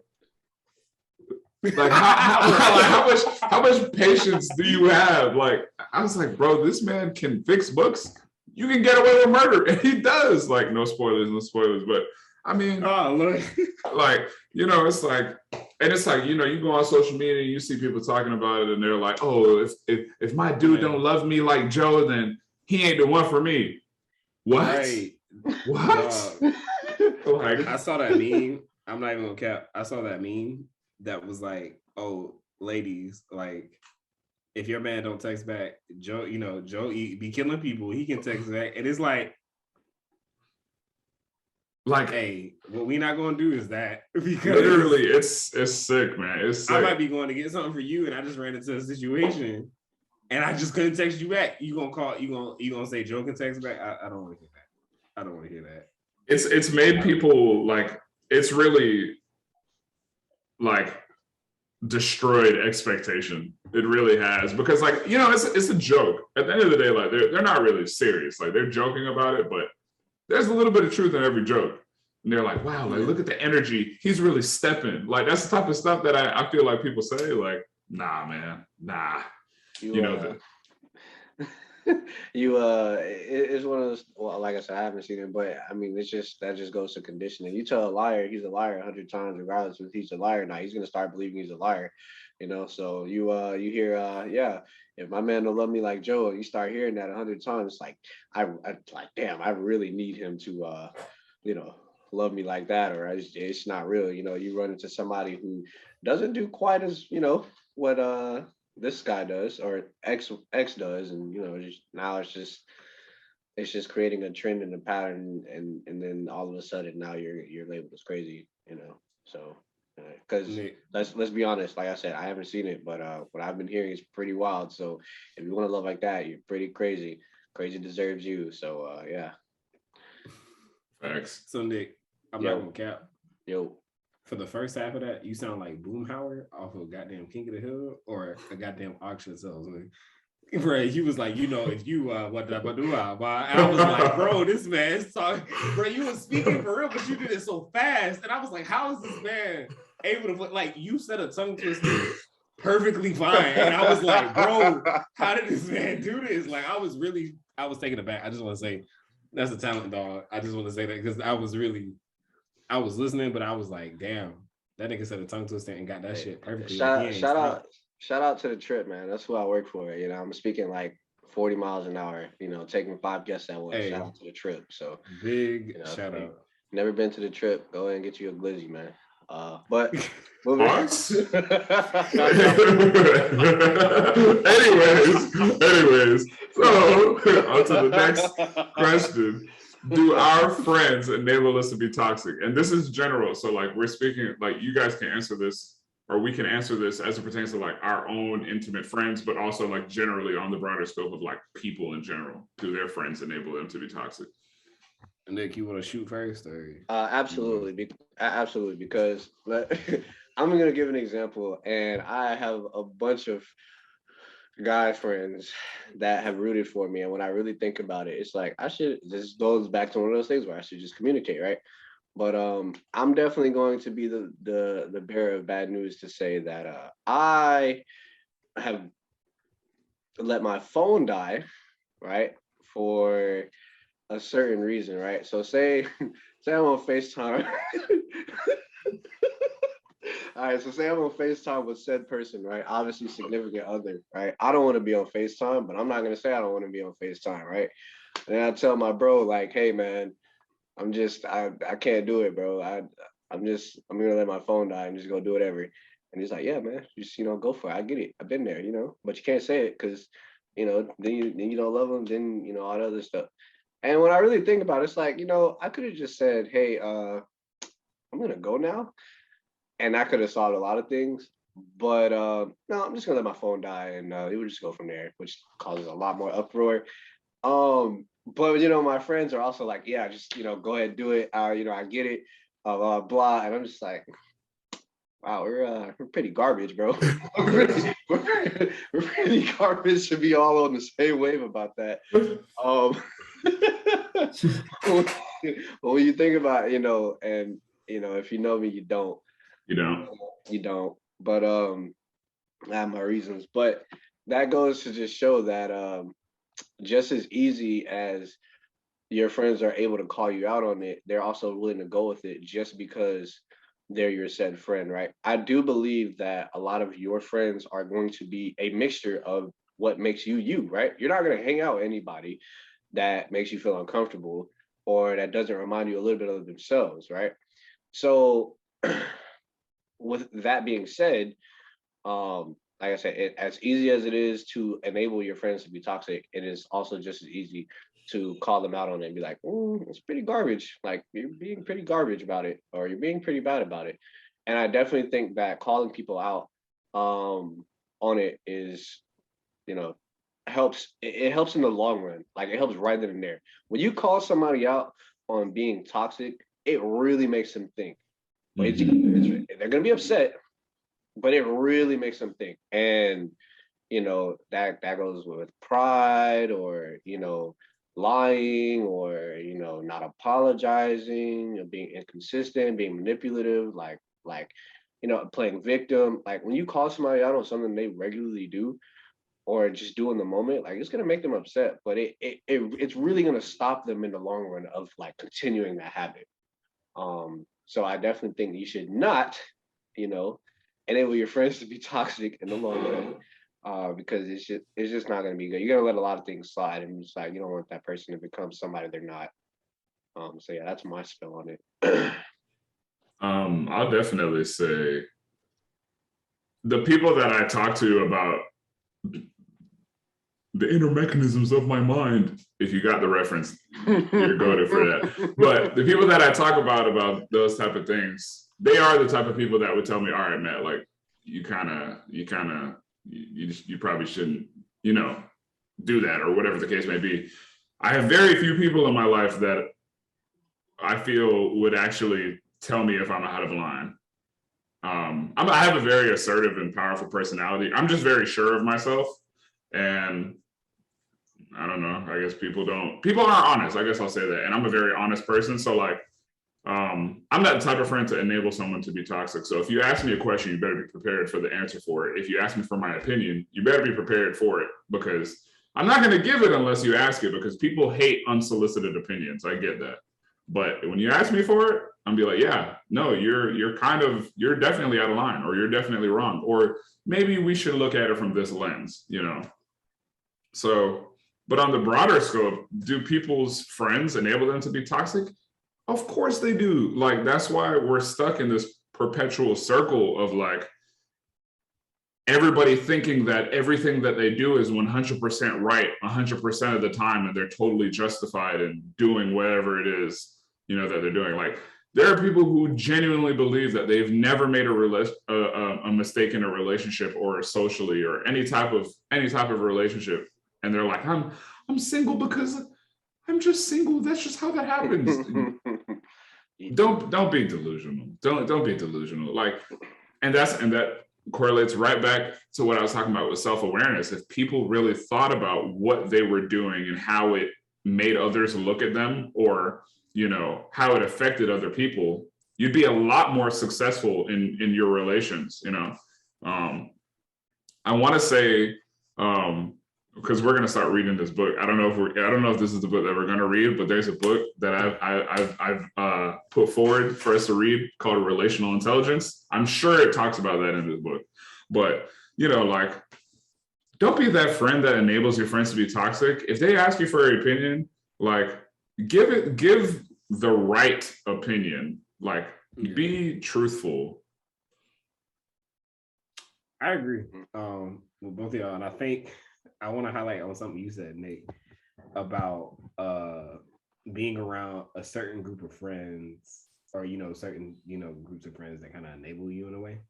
Like, how much patience do you have? Like, I was like, bro, this man can fix books. You can get away with murder, and he does. Like, no spoilers, but I mean, like, you know, it's like, and it's like, you know, you go on social media and you see people talking about it, and they're like, oh, if my dude don't love me like Joe, then he ain't the one for me. What? Right. What? Like, I saw that meme. I'm not even gonna cap. I saw that meme that was like, oh, ladies, like, if your man don't text back, Joe, you know, Joe be killing people, he can text back. And it's like, hey, what we not gonna do is that, because literally it's sick, man. It's sick. I might be going to get something for you, and I just ran into a situation and I just couldn't text you back. You gonna call, you gonna say Joe can text back? I don't want to hear that. I don't want to hear that. It's made people, like, it's really, like, destroyed expectation. It really has, because, like, you know, it's a joke. At the end of the day, like, they're not really serious. Like, they're joking about it, but there's a little bit of truth in every joke. And they're like, wow, like, look at the energy. He's really stepping. Like, that's the type of stuff that I feel like people say, like, nah, man, nah. You know, it's one of those. Well, like I said, I haven't seen it, but I mean, it's just that just goes to conditioning. You tell a liar he's a liar 100 times, regardless if he's a liar or not, he's gonna start believing he's a liar. So you hear, yeah, if my man don't love me like Joe, you start hearing that 100 times. It's like I like, damn, I really need him to, you know, love me like that, or it's not real. You run into somebody who doesn't do quite as, what this guy does or X does, and just now it's just creating a trend and a pattern, and then all of a sudden now you're labeled as crazy. So because Nick, let's be honest, like I said, I haven't seen it, but what I've been hearing is pretty wild. So if you want to love like that, you're pretty crazy. Crazy deserves you. So yeah. Facts. so Nick, I'm not Yo. gonna cap. Yo. For the first half of that, you sound like Boomhauer off of goddamn King of the Hill or a goddamn auction salesman. Right, he was like, if you what the do, and I was like, bro, this man is talking, bro, you was speaking for real, but you did it so fast, and I was like, how is this man able to put, like, you said a tongue twister perfectly fine, and I was like, bro, how did this man do this? Like, I was taken aback. I just want to say that's a talent, dog. I just want to say that because I was listening, but I was like, damn, that nigga said a tongue twister and got that shit perfectly. Shout out to the trip, man. That's who I work for. I'm speaking like 40 miles an hour. Taking 5 guests at once. Hey, shout out to the trip. So big shout out. Never been to the trip? Go ahead and get you a glizzy, man. But moving Us? anyways. So on to the next question. Do our friends enable us to be toxic? And this is general. So like we're speaking, like you guys can answer this, or we can answer this as it pertains to like our own intimate friends, but also like generally on the broader scope of like people in general. Do their friends enable them to be toxic? Nick, you want to shoot first? Or absolutely, absolutely. Because I'm gonna give an example, and I have a bunch of guy friends that have rooted for me, and when I really think about it, it's like I should. This goes back to one of those things where I should just communicate, right? But I'm definitely going to be the bearer of bad news to say that I have let my phone die, right, for a certain reason, right? So say I'm on FaceTime. All right, so say I'm on FaceTime with said person, right? Obviously significant other, right? I don't want to be on FaceTime, but I'm not gonna say I don't want to be on FaceTime, right? And then I tell my bro, like, hey man, I can't do it, bro. I'm gonna let my phone die and just go do whatever. And he's like, yeah, man, just go for it. I get it. I've been there, but you can't say it because then you don't love them, then all the other stuff. And when I really think about it, it's like, I could have just said, hey, I'm gonna go now. And that could have solved a lot of things. But no, I'm just gonna let my phone die and it would just go from there, which causes a lot more uproar. But my friends are also like, yeah, just go ahead, do it. I get it, blah. And I'm just like, wow, we're pretty garbage, bro. we're pretty garbage to be all on the same wave about that. When you think about, and if you know me, you don't. You don't. But I have my reasons. But that goes to just show that just as easy as your friends are able to call you out on it, they're also willing to go with it just because they're your said friend, right? I do believe that a lot of your friends are going to be a mixture of what makes you you, right? You're not going to hang out with anybody that makes you feel uncomfortable or that doesn't remind you a little bit of themselves, right? So with that being said, like I said, as easy as it is to enable your friends to be toxic, it is also just as easy to call them out on it and be like, it's pretty garbage. Like you're being pretty garbage about it, or you're being pretty bad about it. And I definitely think that calling people out on it is, helps. It helps in the long run. Like it helps right then and there. When you call somebody out on being toxic, it really makes them think. They're gonna be upset, but it really makes them think. And that goes with pride or lying or not apologizing, being inconsistent, being manipulative, like playing victim. Like when you call somebody out on something they regularly do, or just do in the moment, like it's gonna make them upset, but it's really gonna stop them in the long run of like continuing that habit. So I definitely think you should not, you know, enable your friends to be toxic in the long run, because it's just not gonna be good. You're gonna let a lot of things slide, and it's like you don't want that person to become somebody they're not. So yeah, that's my spell on it. I'll definitely say the people that I talk to about the inner mechanisms of my mind, if you got the reference, you're goaded for that. But the people that I talk about those type of things, they are the type of people that would tell me, all right, Matt, like you probably shouldn't, do that, or whatever the case may be. I have very few people in my life that I feel would actually tell me if I'm out of line. I have a very assertive and powerful personality. I'm just very sure of myself. And I don't know, I guess people aren't honest. I guess I'll say that. And I'm a very honest person. So like, I'm not the type of friend to enable someone to be toxic. So if you ask me a question, you better be prepared for the answer for it. If you ask me for my opinion, you better be prepared for it, because I'm not going to give it unless you ask it, because people hate unsolicited opinions. I get that. But when you ask me for it, I'm be like, yeah, no, you're definitely out of line, or you're definitely wrong, or maybe we should look at it from this lens, So, but on the broader scope, do people's friends enable them to be toxic? Of course they do. Like, that's why we're stuck in this perpetual circle of like everybody thinking that everything that they do is 100% right 100% of the time, and they're totally justified in doing whatever it is, that they're doing. Like, there are people who genuinely believe that they've never made a mistake in a relationship, or socially, or any type of relationship, and they're like, I'm single because I'm just single. That's just how that happens. Don't be delusional. Don't be delusional. Like, and that correlates right back to what I was talking about with self-awareness. If people really thought about what they were doing and how it made others look at them, or how it affected other people, you'd be a lot more successful in your relations. I want to say, because we're going to start reading this book. I don't know if this is the book that we're going to read, but there's a book that I've put forward for us to read called Relational Intelligence. I'm sure it talks about that in this book, but like, don't be that friend that enables your friends to be toxic. If they ask you for an opinion, like, give the right opinion. Like, be truthful. I agree with both of y'all, and I think I want to highlight on something you said, Nate, about being around a certain group of friends, or certain groups of friends that kind of enable you in a way.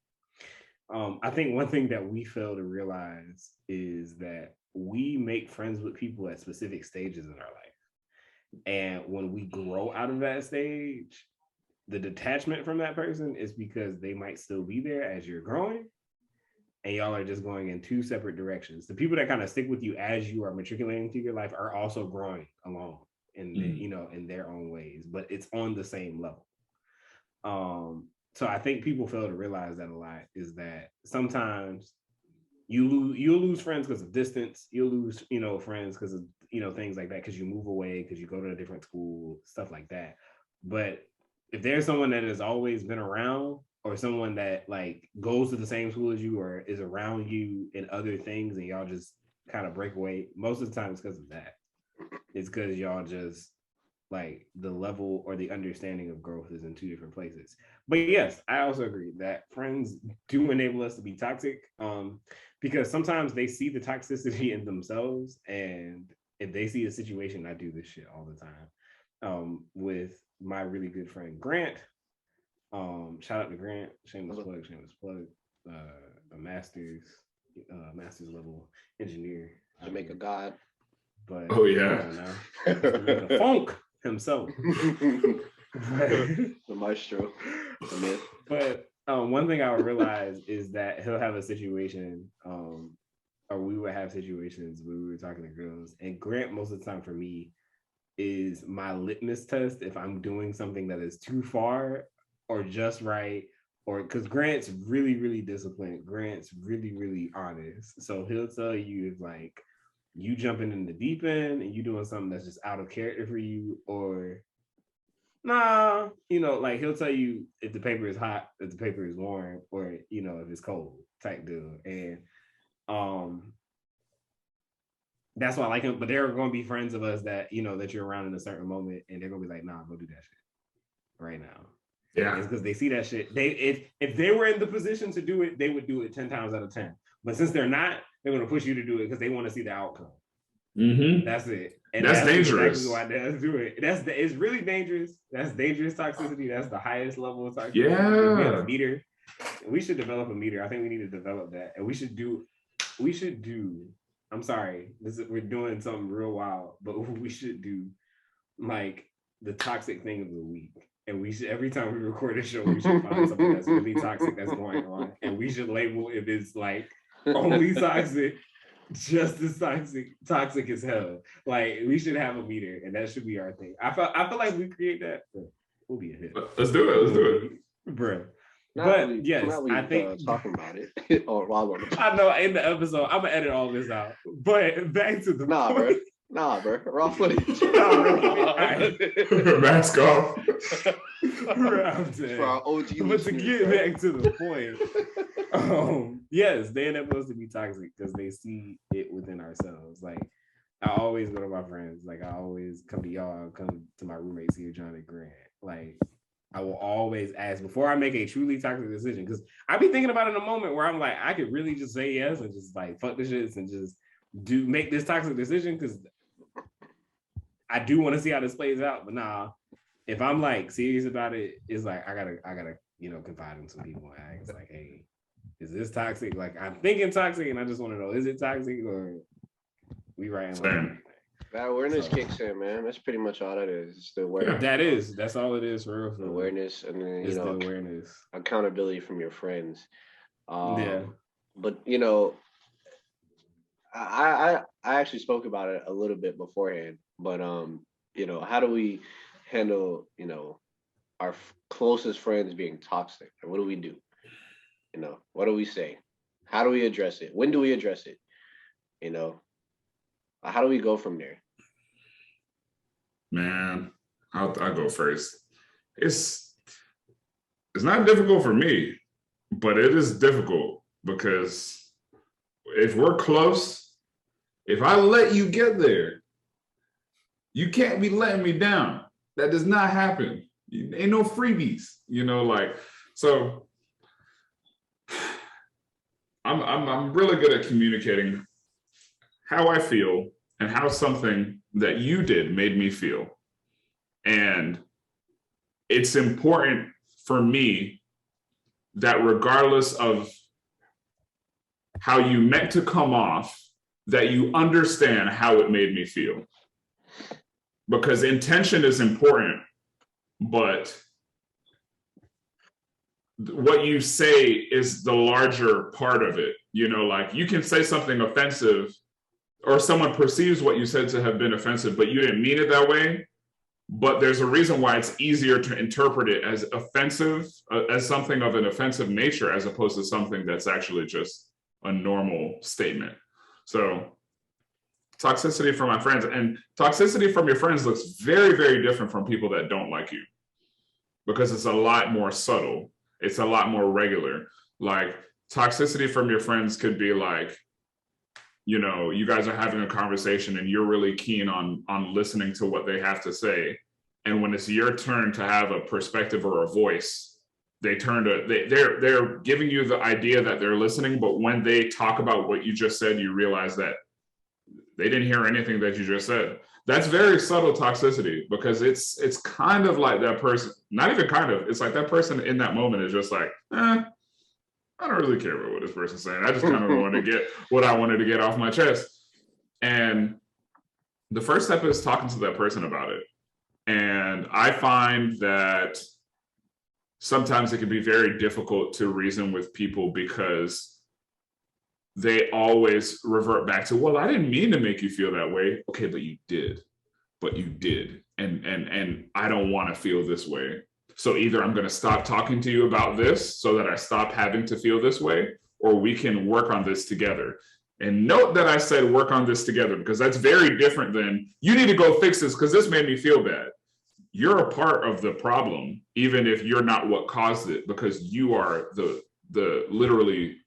I think one thing that we fail to realize is that we make friends with people at specific stages in our life, and when we grow out of that stage, the detachment from that person is because they might still be there as you're growing, and y'all are just going in two separate directions. The people that kind of stick with you as you are matriculating through your life are also growing along in in their own ways, but it's on the same level. So I think people fail to realize that a lot, is that sometimes you'll lose friends because of distance. You'll lose friends because of things like that, because you move away, because you go to a different school, stuff like that. But if there's someone that has always been around, or someone that like goes to the same school as you, or is around you in other things, and y'all just kind of break away, most of the time it's because of that. It's because y'all just, like, the level or the understanding of growth is in two different places. But yes, I also agree that friends do enable us to be toxic, because sometimes they see the toxicity in themselves, and if they see a situation, I do this shit all the time with my really good friend Grant. Shout out to Grant. Shameless plug. A master's level engineer. Jamaica God. But oh yeah, Jamaica Funk himself. The maestro. The myth. But one thing I would realize is that he'll have a situation, or we would have situations where we were talking to girls, and Grant, most of the time for me, is my litmus test if I'm doing something that is too far, or just right, or because Grant's really, really disciplined. Grant's really, really honest. So he'll tell you if like you jumping in the deep end and you doing something that's just out of character for you, or nah, like he'll tell you if the paper is hot, if the paper is warm, or if it's cold type deal. And that's why I like him. But there are going to be friends of us that that you're around in a certain moment, and they're gonna be like, nah, go do that shit right now. Yeah, it's because they see that shit. If they were in the position to do it, they would do it 10 times out of 10. But since they're not, they're going to push you to do it because they want to see the outcome. Mm-hmm. That's it. And that's dangerous. Exactly why they do it. It's really dangerous. That's dangerous toxicity. That's the highest level of toxicity. Yeah. We have a meter. We should develop a meter. I think we need to develop that. And we should do. I'm sorry. We're doing something real wild, but we should do like the toxic thing of the week. And we should, every time we record a show, we should find something that's really toxic that's going on. And we should label if it's like only toxic, just as toxic as hell. Like we should have a meter, and that should be our thing. I feel like we create that, we'll be a hit. Let's do it, bro. But yes, I think talking about it. I know in the episode, I'm gonna edit all this out. But back to the point. bro. Raw footage. Mask off. For our OG but to get back to the point, yes, they end up supposed to be toxic because they see it within ourselves. Like I always go to my friends. Like I always come to y'all, come to my roommates here, John and Grant. Like I will always ask before I make a truly toxic decision, because I be thinking about it in a moment where I'm like, I could really just say yes and just like fuck the shits and just make this toxic decision because I do want to see how this plays out. But nah, if I'm like serious about it, it's like I gotta confide in some people and ask like, hey, is this toxic? Like I'm thinking toxic and I just want to know, is it toxic or we writing like that awareness kicks in, man. That's pretty much all that is. It's the awareness. That's all it is for real. Awareness, and then the awareness, accountability from your friends. Yeah, but I actually spoke about it a little bit beforehand. But how do we handle our closest friends being toxic? What do we do? What do we say? How do we address it? When do we address it? How do we go from there? Man, I'll go first. It's not difficult for me, but it is difficult because if we're close, if I let you get there, you can't be letting me down. That does not happen. Ain't no freebies, so I'm really good at communicating how I feel and how something that you did made me feel. And it's important for me that regardless of how you meant to come off, that you understand how it made me feel. Because intention is important, but what you say is the larger part of it. Like you can say something offensive or someone perceives what you said to have been offensive, but you didn't mean it that way. But there's a reason why it's easier to interpret it as offensive, as something of an offensive nature, as opposed to something that's actually just a normal statement. So toxicity from my friends, and toxicity from your friends looks very, very different from people that don't like you, because it's a lot more subtle. It's a lot more regular. Like toxicity from your friends could be like, you guys are having a conversation and you're really keen on listening to what they have to say. And when it's your turn to have a perspective or a voice, they're giving you the idea that they're listening, but when they talk about what you just said, you realize that they didn't hear anything that you just said. That's very subtle toxicity, because it's kind of like that person, not even kind of, it's like that person in that moment is just like, I don't really care about what this person's saying. I just kind of wanted to get what I wanted to get off my chest. And the first step is talking to that person about it. And I find that sometimes it can be very difficult to reason with people because they always revert back to, well, I didn't mean to make you feel that way. Okay, but you did. And I don't want to feel this way. So either I'm going to stop talking to you about this so that I stop having to feel this way, or we can work on this together. And note that I said work on this together, because that's very different than you need to go fix this because this made me feel bad. You're a part of the problem, even if you're not what caused it, because you are the literally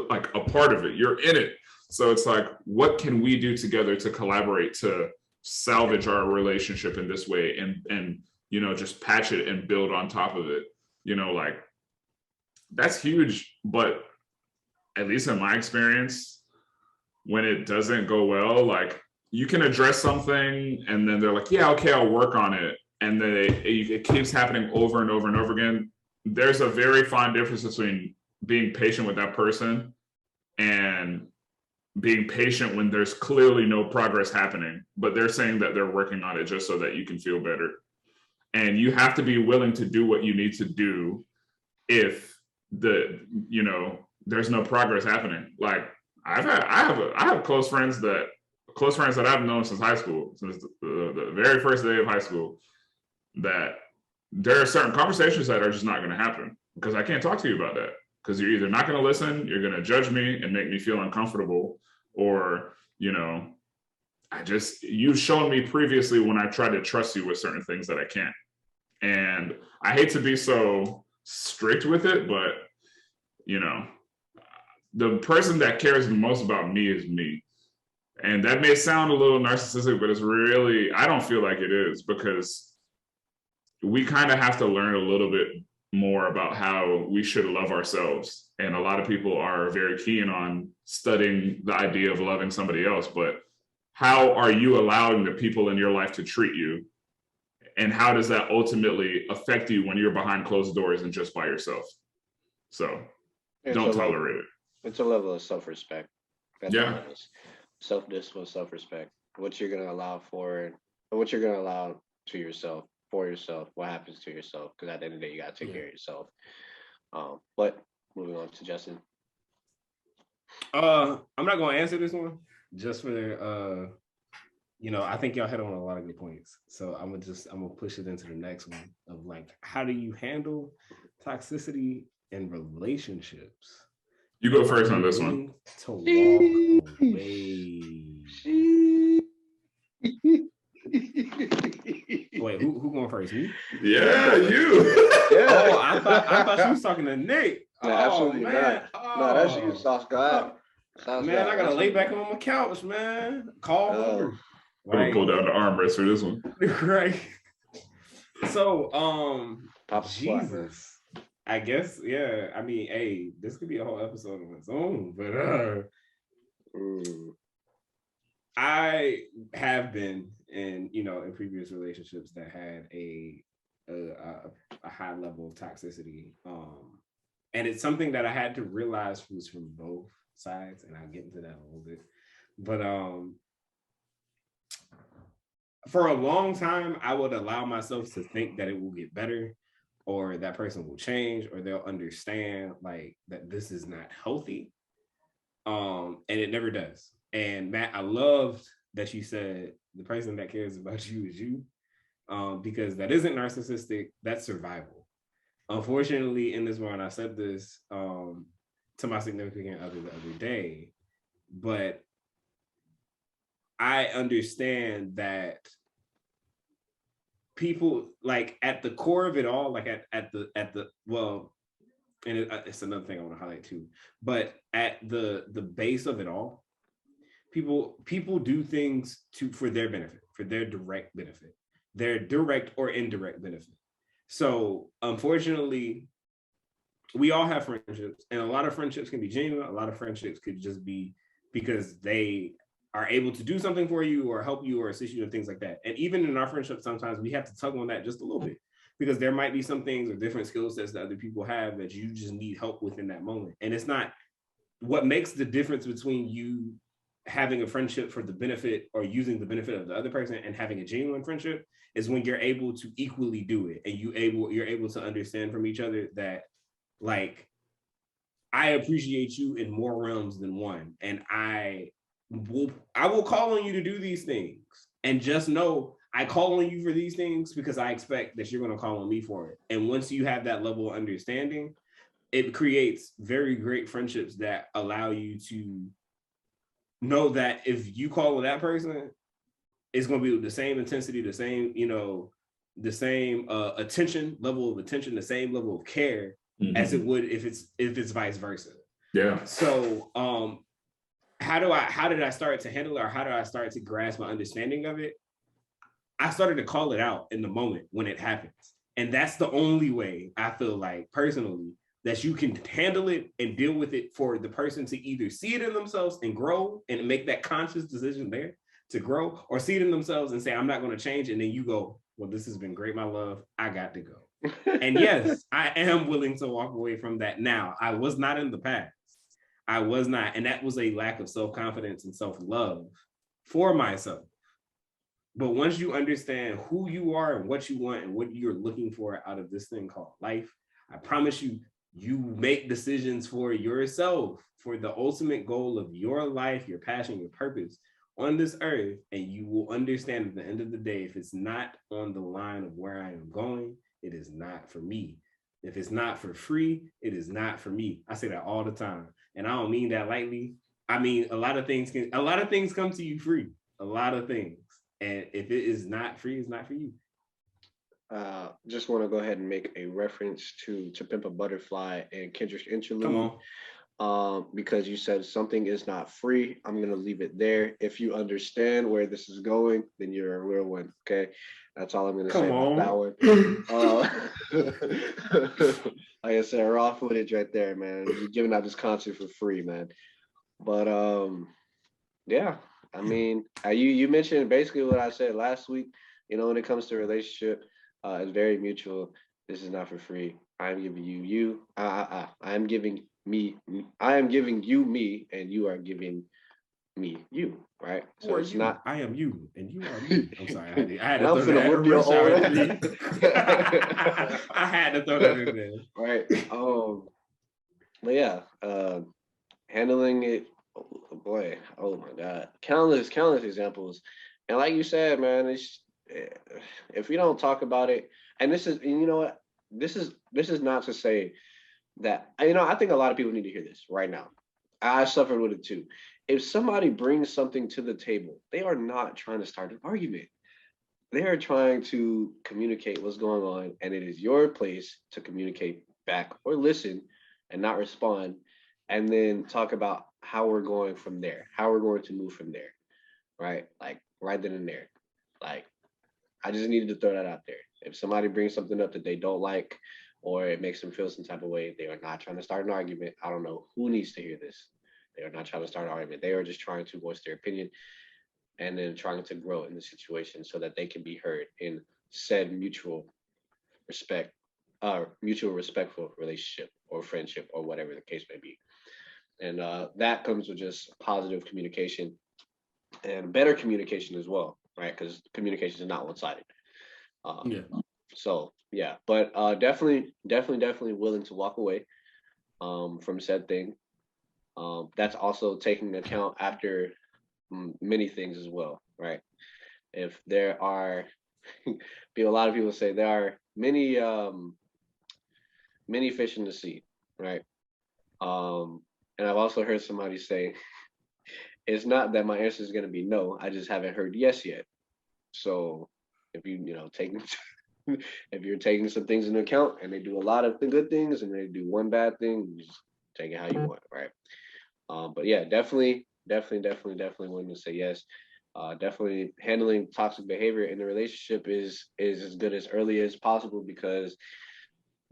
like a part of it. You're in it. So it's like, what can we do together to collaborate to salvage our relationship in this way, and you know, just patch it and build on top of it. You know, like, that's huge. But at least in my experience, when it doesn't go well, like, you can address something and then they're like, yeah, okay, I'll work on it. And then it keeps happening over and over and over again. There's a very fine difference between being patient with that person and being patient when there's clearly no progress happening, but they're saying that they're working on it just so that you can feel better. And you have to be willing to do what you need to do if there's no progress happening. Like, I have close friends that I've known since high school, since the very first day of high school, that there are certain conversations that are just not going to happen because I can't talk to you about that, because you're either not going to listen, you're going to judge me and make me feel uncomfortable, or, you know, you've shown me previously when I tried to trust you with certain things that I can't. And I hate to be so strict with it, but, you know, the person that cares the most about me is me. And that may sound a little narcissistic, but it's really, I don't feel like it is, because we kind of have to learn a little bit more about how we should love ourselves. And a lot of people are very keen on studying the idea of loving somebody else, but how are you allowing the people in your life to treat you? And how does that ultimately affect you when you're behind closed doors and just by yourself? So don't tolerate it. It's a level of self-respect. That's yeah. Self-discipline, self-respect. What you're going to allow for, or what you're going to allow to yourself, for yourself, what happens to yourself. Because at the end of the day, you got to take care of yourself. But moving on to Justin. I'm not going to answer this one just for I think y'all hit on a lot of good points. So I'm gonna push it into the next one of, like, how do you handle toxicity in relationships? You go first on this one. To walk away. Wait, who going first? Me? Yeah, you. Yeah. Oh, I thought you was talking to Nate. No, absolutely man. not. No, that's you, Sauce God. Man, I gotta lay back on my couch, man. Call over. Right. Pull down the armrest for this one. Right. So, Jesus. I guess, yeah. I mean, hey, this could be a whole episode on its own, but I have been in previous relationships that had a high level of toxicity. And it's something that I had to realize was from both sides, and I'll get into that a little bit. But for a long time, I would allow myself to think that it will get better, or that person will change, or they'll understand, like, that this is not healthy. And it never does. And Matt, I loved that you said the person that cares about you is you, because that isn't narcissistic, that's survival. Unfortunately, in this world, I said this to my significant other the other day, but I understand that people, like, at the core of it all, like at the well, and it's another thing I want to highlight too, but at the base of it all, people do things for their benefit, for their direct benefit, their direct or indirect benefit. So unfortunately, we all have friendships, and a lot of friendships can be genuine. A lot of friendships could just be because they are able to do something for you or help you or assist you and things like that. And even in our friendship, sometimes we have to tug on that just a little bit, because there might be some things or different skill sets that other people have that you just need help with in that moment. And it's not what makes the difference between you having a friendship for the benefit or using the benefit of the other person and having a genuine friendship is when you're able to equally do it, and you're able to understand from each other that, like, I appreciate you in more realms than one, and I will call on you to do these things, and just know I call on you for these things because I expect that you're going to call on me for it. And once you have that level of understanding, it creates very great friendships that allow you to know that if you call on that person, it's going to be with the same intensity, the same, the same attention, level of attention, the same level of care as it would if it's vice versa. Yeah. So how did I start to handle it, or how did I start to grasp my understanding of it? I started to call it out in the moment when it happens. And that's the only way I feel like personally that you can handle it and deal with it, for the person to either see it in themselves and grow and make that conscious decision there to grow, or see it in themselves and say, I'm not going to change. And then you go, well, this has been great, my love. I got to go. And yes, I am willing to walk away from that now. I was not in the past. I was not. And that was a lack of self-confidence and self-love for myself. But once you understand who you are and what you want and what you're looking for out of this thing called life, I promise you, you make decisions for yourself, for the ultimate goal of your life, your passion, your purpose on this earth. And you will understand at the end of the day, if it's not on the line of where I am going, it is not for me. If it's not for free, it is not for me. I say that all the time. And I don't mean that lightly. I mean, a lot of things come to you free, a lot of things. And if it is not free, it's not for you. Just want to go ahead and make a reference to Pimp a Butterfly and Kendrick's interlude. Come on. Because you said something is not free. I'm going to leave it there. If you understand where this is going, then you're a real one. Okay. That's all I'm going to say about that one. Like I said, raw footage right there, man. You're giving out this concert for free, man. But yeah. I mean, you mentioned basically what I said last week. When it comes to relationship, it's very mutual. This is not for free. I'm giving you. I am giving me. I am giving you me, and you are giving me you. Right. So it's not. I am you, and you are me. I'm sorry. I had to I'm throw that whip your I had to throw that in there. Right. But yeah. Handling it. Oh, boy, oh my God, countless examples, and like you said, man, it's if we don't talk about it, and this is, you know what, this is not to say that, I think a lot of people need to hear this right now. I suffered with it too. If somebody brings something to the table, they are not trying to start an argument. They are trying to communicate what's going on, and it is your place to communicate back or listen and not respond, and then talk about how we're going from there, how we're going to move from there, right? Like right then and there. Like, I just needed to throw that out there. If somebody brings something up that they don't like, or it makes them feel some type of way, they are not trying to start an argument. I don't know who needs to hear this. They are not trying to start an argument. They are just trying to voice their opinion, and then trying to grow in the situation so that they can be heard in said mutual respectful relationship or friendship or whatever the case may be. And that comes with just positive communication and better communication as well, right? Because communication is not one-sided. Yeah. So yeah, but definitely willing to walk away from said thing. That's also taking account after many things as well, right? If there are, a lot of people say there are many fish in the sea, right? And I've also heard somebody say, it's not that my answer is going to be no, I just haven't heard yes yet. So if if you're taking some things into account, and they do a lot of the good things and they do one bad thing, you just take it how you want, right? But yeah, definitely willing to say yes. Definitely handling toxic behavior in the relationship is as good as early as possible, because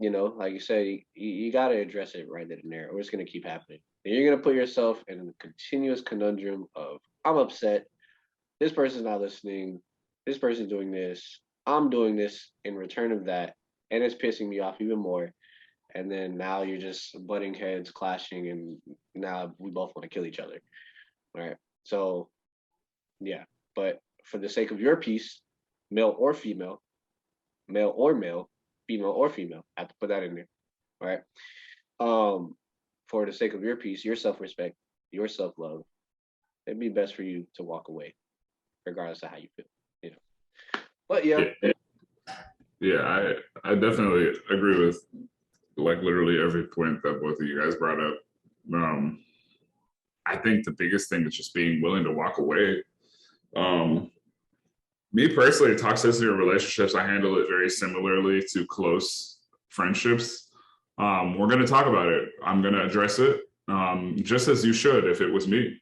like you said, you got to address it right then and there, or it's going to keep happening. And you're going to put yourself in a continuous conundrum of, I'm upset, this person's not listening, this person's doing this, I'm doing this in return of that, and it's pissing me off even more. And then now you're just butting heads, clashing, and now we both want to kill each other. Right? So, yeah. But for the sake of your peace, male or female, male or male, female or female, I have to put that in there. Right? For the sake of your peace, your self-respect, your self-love, it'd be best for you to walk away, regardless of how you feel. But yeah. Yeah, I definitely agree with like literally every point that both of you guys brought up. I think the biggest thing is just being willing to walk away. Me personally, toxicity in relationships, I handle it very similarly to close friendships. We're going to talk about it. I'm going to address it, just as you should if it was me,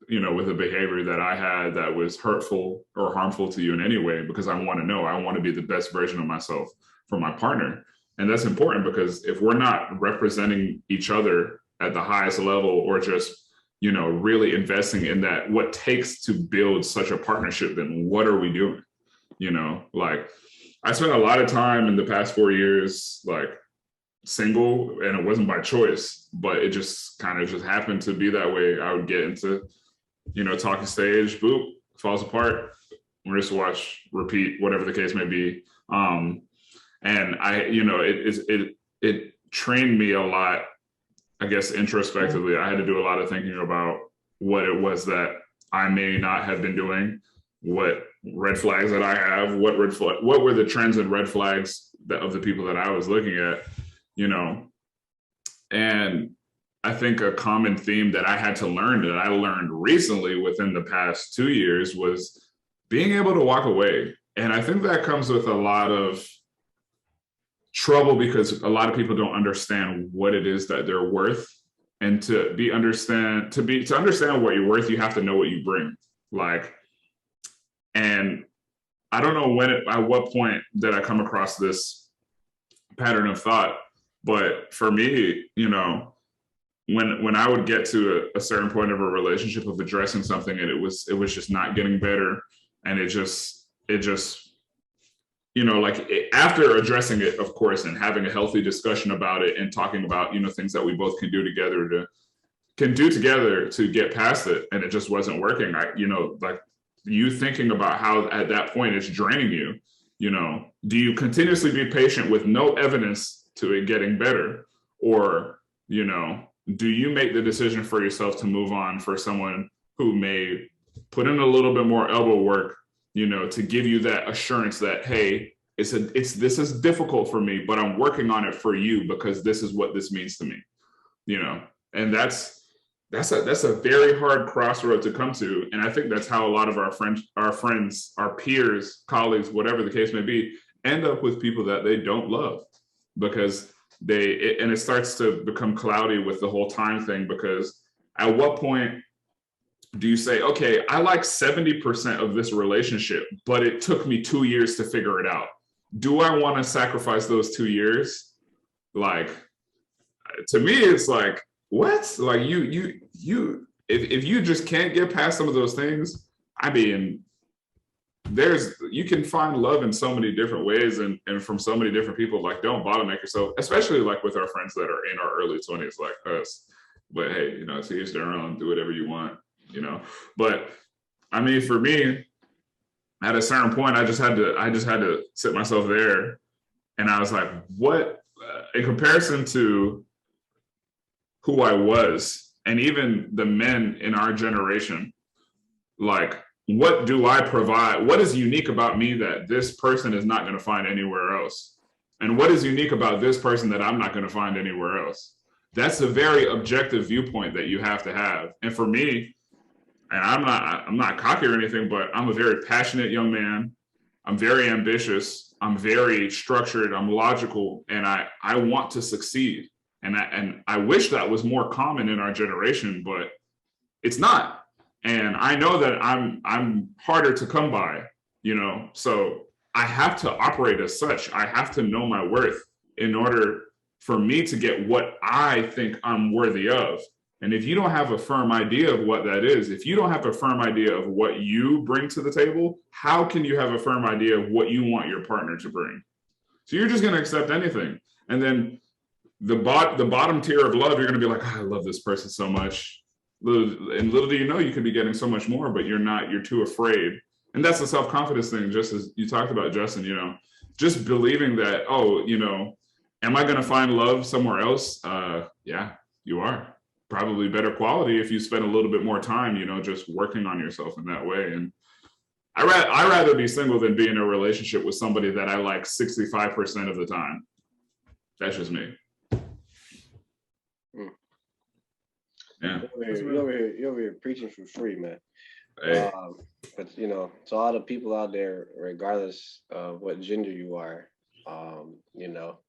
with a behavior that I had that was hurtful or harmful to you in any way, because I want to know, I want to be the best version of myself for my partner. And that's important because if we're not representing each other at the highest level, or just really investing in that, what takes to build such a partnership, then what are we doing? Like I spent a lot of time in the past 4 years, like single, and it wasn't by choice, but it just kind of just happened to be that way. I would get into, talking stage, boop, falls apart. We just watch, repeat, whatever the case may be. And I, it trained me a lot, I guess, introspectively. I had to do a lot of thinking about what it was that I may not have been doing, what red flags that I have, what were the trends and red flags of the people that I was looking at, and I think a common theme that I had to learn, that I learned recently within the past 2 years, was being able to walk away. And I think that comes with a lot of trouble because a lot of people don't understand what it is that they're worth. And to understand what you're worth, you have to know what you bring. And I don't know at what point did I come across this pattern of thought, but for me, when I would get to a certain point of a relationship of addressing something, and it was just not getting better, and it just after addressing it, of course, and having a healthy discussion about it and talking about things that we both can do together to get past it, and it just wasn't working. You thinking about how at that point it's draining you. Do you continuously be patient with no evidence to it getting better, or do you make the decision for yourself to move on for someone who may put in a little bit more elbow work, to give you that assurance that, hey, this is difficult for me, but I'm working on it for you because this is what this means to me, and that's a very hard crossroad to come to. And I think that's how a lot of our friends, our peers, colleagues, whatever the case may be, end up with people that they don't love, because it starts to become cloudy with the whole time thing. Because at what point do you say, okay, I like 70% of this relationship, but it took me 2 years to figure it out. Do I want to sacrifice those 2 years? To me, it's like, what? Like if you just can't get past some of those things, I mean, you can find love in so many different ways and from so many different people. Like, don't bottleneck yourself, especially like with our friends that are in our early 20s like us. But hey, to each their own, do whatever you want, But I mean, for me, at a certain point, I just had to sit myself there, and I was like, what, in comparison to who I was, and even the men in our generation, like, what do I provide? What is unique about me that this person is not going to find anywhere else? And what is unique about this person that I'm not going to find anywhere else? That's a very objective viewpoint that you have to have. And for me, and I'm not cocky or anything, but I'm a very passionate young man. I'm very ambitious. I'm very structured. I'm logical, and I want to succeed. And I wish that was more common in our generation, but it's not. And I know that I'm harder to come by, so I have to operate as such. I have to know my worth in order for me to get what I think I'm worthy of. And if you don't have a firm idea of what that is, if you don't have a firm idea of what you bring to the table, how can you have a firm idea of what you want your partner to bring? So you're just going to accept anything. And then the bottom tier of love, you're going to be like, oh, I love this person so much. And little do you know, you could be getting so much more, but you're too afraid. And that's the self-confidence thing, just as you talked about, Justin, just believing that, am I going to find love somewhere else? Yeah, you are. Probably better quality if you spend a little bit more time, just working on yourself in that way. And I rather be single than be in a relationship with somebody that I like 65% of the time. That's just me. Yeah. You're over here preaching for free, man. Hey. But you know, to all the people out there, regardless of what gender you are, you know,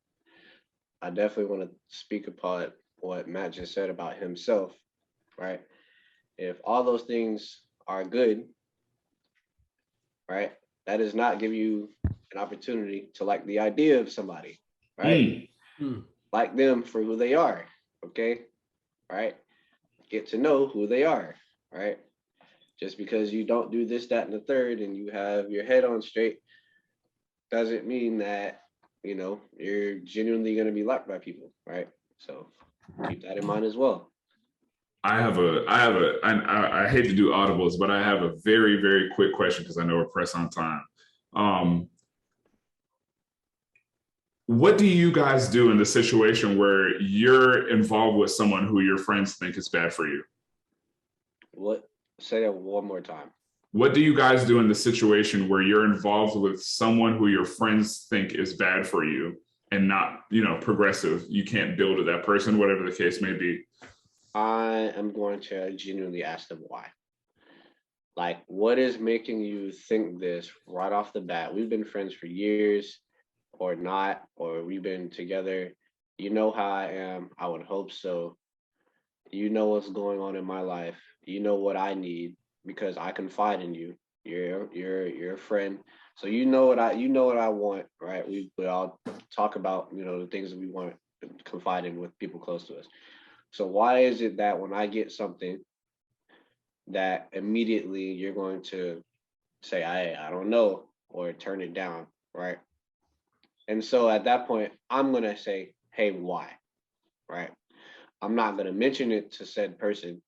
I definitely want to speak upon what Matt just said about himself, right? If all those things are good, right, that does not give you an opportunity to like the idea of somebody, right? Like them for who they are, okay? Right? Get to know who they are, right? Just because you don't do this, that, and the third, and you have your head on straight, doesn't mean that, you know, you're genuinely going to be liked by people, right? So keep that in mind as well. I hate to do audibles, but I have a very, very quick question because I know we're pressed on time. What do you guys do in the situation where you're involved with someone who your friends think is bad for you? What? Say that one more time. What do you guys do in the situation where you're involved with someone who your friends think is bad for you and not, you know, progressive? You can't build with that person, whatever the case may be. I am going to genuinely ask them why. Like, what is making you think this right off the bat? We've been friends for years or not, or we've been together. You know how I am. I would hope so. You know what's going on in my life. You know what I need because I confide in you. You're a friend. So you know what I want, right? We all talk about, you know, the things that we want to confide in with people close to us. So why is it that when I get something that immediately you're going to say, I don't know, or turn it down, right? And so at that point, I'm going to say, hey, why? Right? I'm not going to mention it to said person.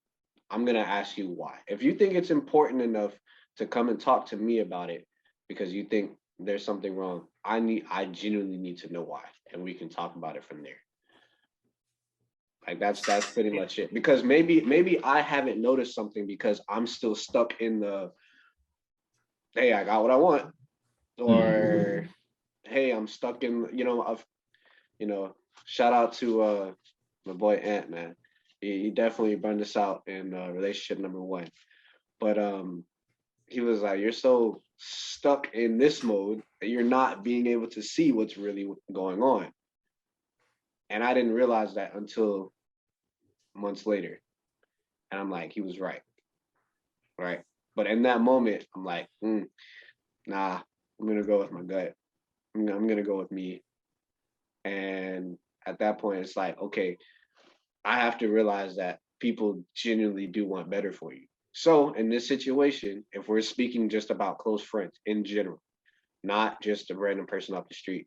I'm going to ask you why. If you think it's important enough to come and talk to me about it because you think there's something wrong, I genuinely need to know why, and we can talk about it from there. Like that's pretty much it. Because maybe I haven't noticed something because I'm still stuck in the, hey, I got what I want, or hey, I'm stuck in, shout out to my boy Ant, man. He definitely burned us out in relationship number 1. But he was like, you're so stuck in this mode that you're not being able to see what's really going on. And I didn't realize that until months later. And I'm like, he was right. Right. But in that moment, I'm like, nah, I'm going to go with my gut. I'm going to go with me. And at that point, it's like, okay, I have to realize that people genuinely do want better for you. So in this situation, if we're speaking just about close friends in general, not just a random person off the street,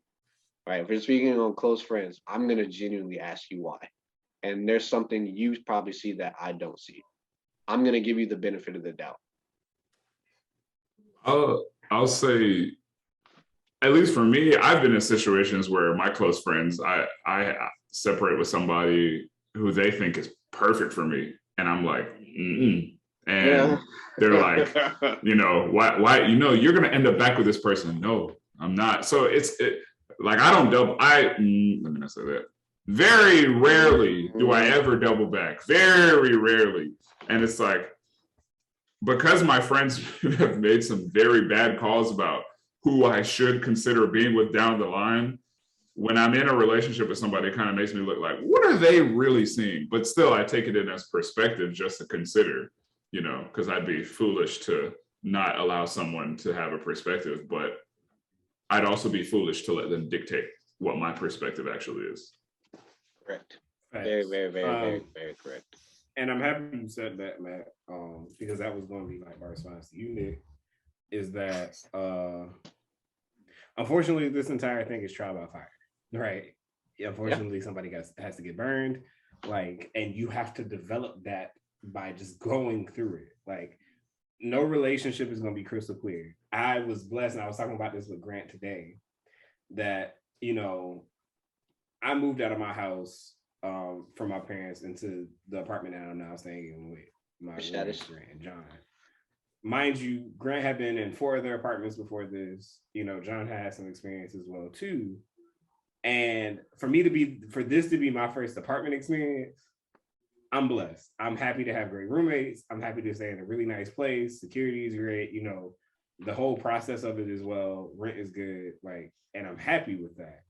right? If we're speaking on close friends, I'm going to genuinely ask you why. And there's something you probably see that I don't see. I'm going to give you the benefit of the doubt. I'll say, at least for me, I've been in situations where my close friends, I separate with somebody who they think is perfect for me. And I'm like, and they're like, why, you're going to end up back with this person. No, I'm not. So like, I don't double, let me not say that. Very rarely do I ever double back. Very rarely. And it's like, because my friends have made some very bad calls about who I should consider being with down the line, when I'm in a relationship with somebody, it kind of makes me look like, what are they really seeing? But still, I take it in as perspective just to consider, because I'd be foolish to not allow someone to have a perspective, but I'd also be foolish to let them dictate what my perspective actually is. Correct. Very, very, very, very, very correct. And I'm happy you said that, Matt, because that was going to be like my response to you, Nick, is that unfortunately, this entire thing is trial by fire, right? Unfortunately, somebody has to get burned, and you have to develop that by just going through it. Like, no relationship is going to be crystal clear. I was blessed, and I was talking about this with Grant today, that, I moved out of my house from my parents into the apartment that I'm now staying in with my roommate and John. mind you, Grant had been in 4 other apartments before this. You know, John had some experience as well too. And for this to be my first apartment experience, I'm blessed. I'm happy to have great roommates. I'm happy to stay in a really nice place. Security is great. You know, the whole process of it as well. Rent is good. Like, and I'm happy with that.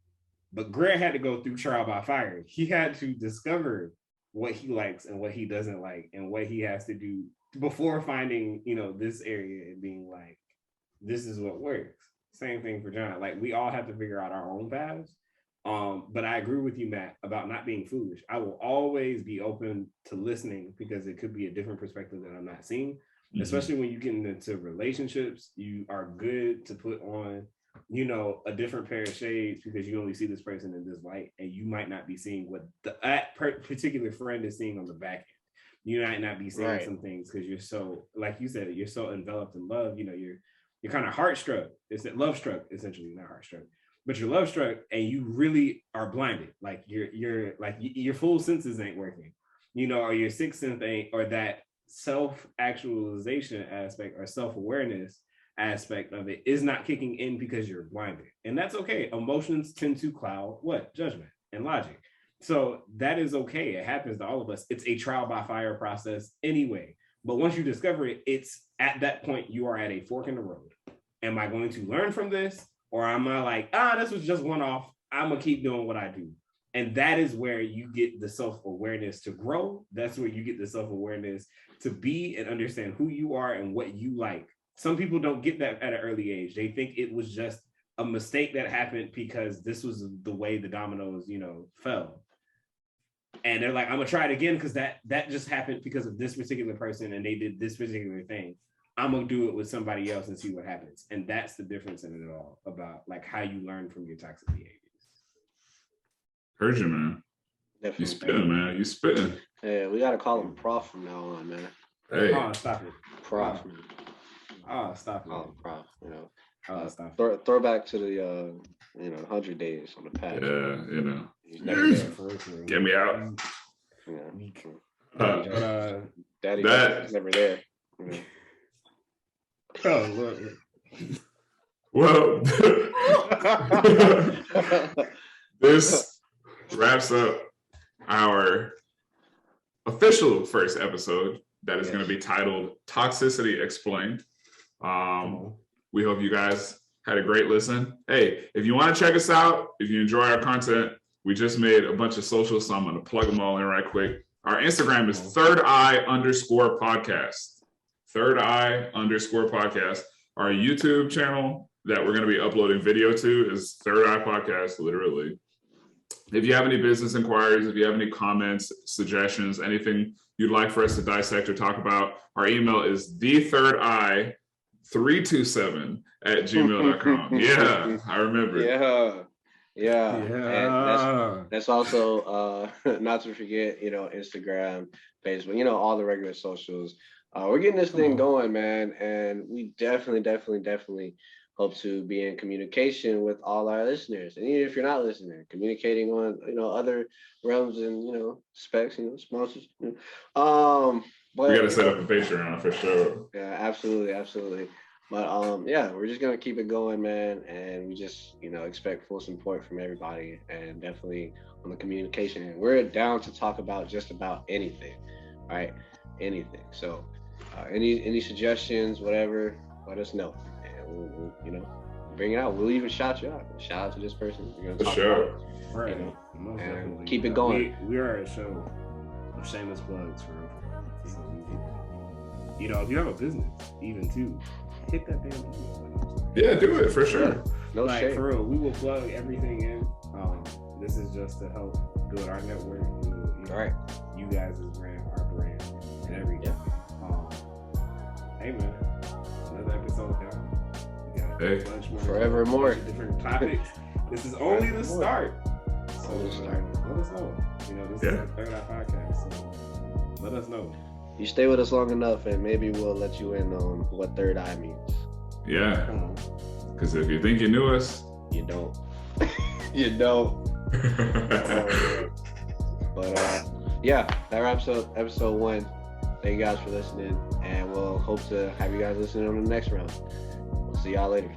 But Grant had to go through trial by fire. He had to discover what he likes and what he doesn't like and what he has to do before finding, you know, this area and being like, this is what works. Same thing for John. Like, we all have to figure out our own paths. But I agree with you, Matt, about not being foolish. I will always be open to listening because it could be a different perspective that I'm not seeing. Especially when you get into relationships, you are good to put on, you know, a different pair of shades because you only see this person in this light, and you might not be seeing what that particular friend is seeing on the back end. You might not be seeing some things because you're so, like you said, you're so enveloped in love. You know, you're kind of heart-struck. It's love struck, essentially, not heart-struck. But you're love struck and you really are blinded. Like you're like your full senses ain't working, you know, or your sixth sense ain't, or that self-actualization aspect or self-awareness aspect of it is not kicking in because you're blinded. And that's okay. Emotions tend to cloud what? Judgment and logic. So that is okay. It happens to all of us. It's a trial by fire process anyway. But once you discover it, it's at that point you are at a fork in the road. Am I going to learn from this? Or am I like, this was just one off. I'm going to keep doing what I do. And that is where you get the self-awareness to grow. That's where you get the self-awareness to be and understand who you are and what you like. Some people don't get that at an early age. They think it was just a mistake that happened because this was the way the dominoes, you know, fell. And they're like, I'm going to try it again because that just happened because of this particular person and they did this particular thing. I'm going to do it with somebody else and see what happens. And that's the difference in it all about like how you learn from your toxic behaviors. Heard you, man. Definitely. You spitting, man. You spitting. Yeah, we got to call him Prof from now on, man. Hey. Oh, stop it. Prof, man. Oh, stop it. Call him Prof, you know. Stop it. Throwback to the, 100 days on the past. Yeah, you know. He's never there. Get me out. Yeah. Daddy's never there. You know. Oh, look. Well, this wraps up our official first episode that is going to be titled Toxicity Explained. We hope you guys had a great listen. Hey, if you want to check us out, if you enjoy our content, we just made a bunch of socials, so I'm going to plug them all in right quick. Our Instagram is thirdeye_podcast. thirdeye_podcast. Our YouTube channel that we're going to be uploading video to is Third Eye Podcast, literally. If you have any business inquiries, if you have any comments, suggestions, anything you'd like for us to dissect or talk about, our email is thethird327@gmail.com. Yeah, I remember. Yeah. And that's also not to forget, Instagram, Facebook, all the regular socials. We're getting this thing going, man, and we definitely hope to be in communication with all our listeners. And even if you're not listening, communicating on, other realms and, specs, sponsors. But we got to set up a Patreon for sure. Yeah, absolutely. But we're just gonna keep it going, man, and we just expect full support from everybody, and definitely on the communication. We're down to talk about just about anything, right? Anything. So any suggestions, whatever, let us know, and we'll bring it out. We'll even shout you out. Shout out to this person. We're gonna talk about, right? And keep it going. We are a show of shameless plugs for if you have a business, even too. Hit that damn email. Yeah, do it for sure. No shame. For real, we will plug everything in. This is just to help build our network. All right. You guys' brand, our brand, and everything. Hey man, another episode down. We got a bunch more. Forevermore. Different topics. This is only the start. So let us know. This is the Third Eye Podcast. So let us know. You stay with us long enough, and maybe we'll let you in on what third eye means. Yeah, because if you think you knew us, you don't. You don't. But that wraps up episode 1. Thank you guys for listening, and we'll we'll hope to have you guys listening on the next round. We'll see y'all later.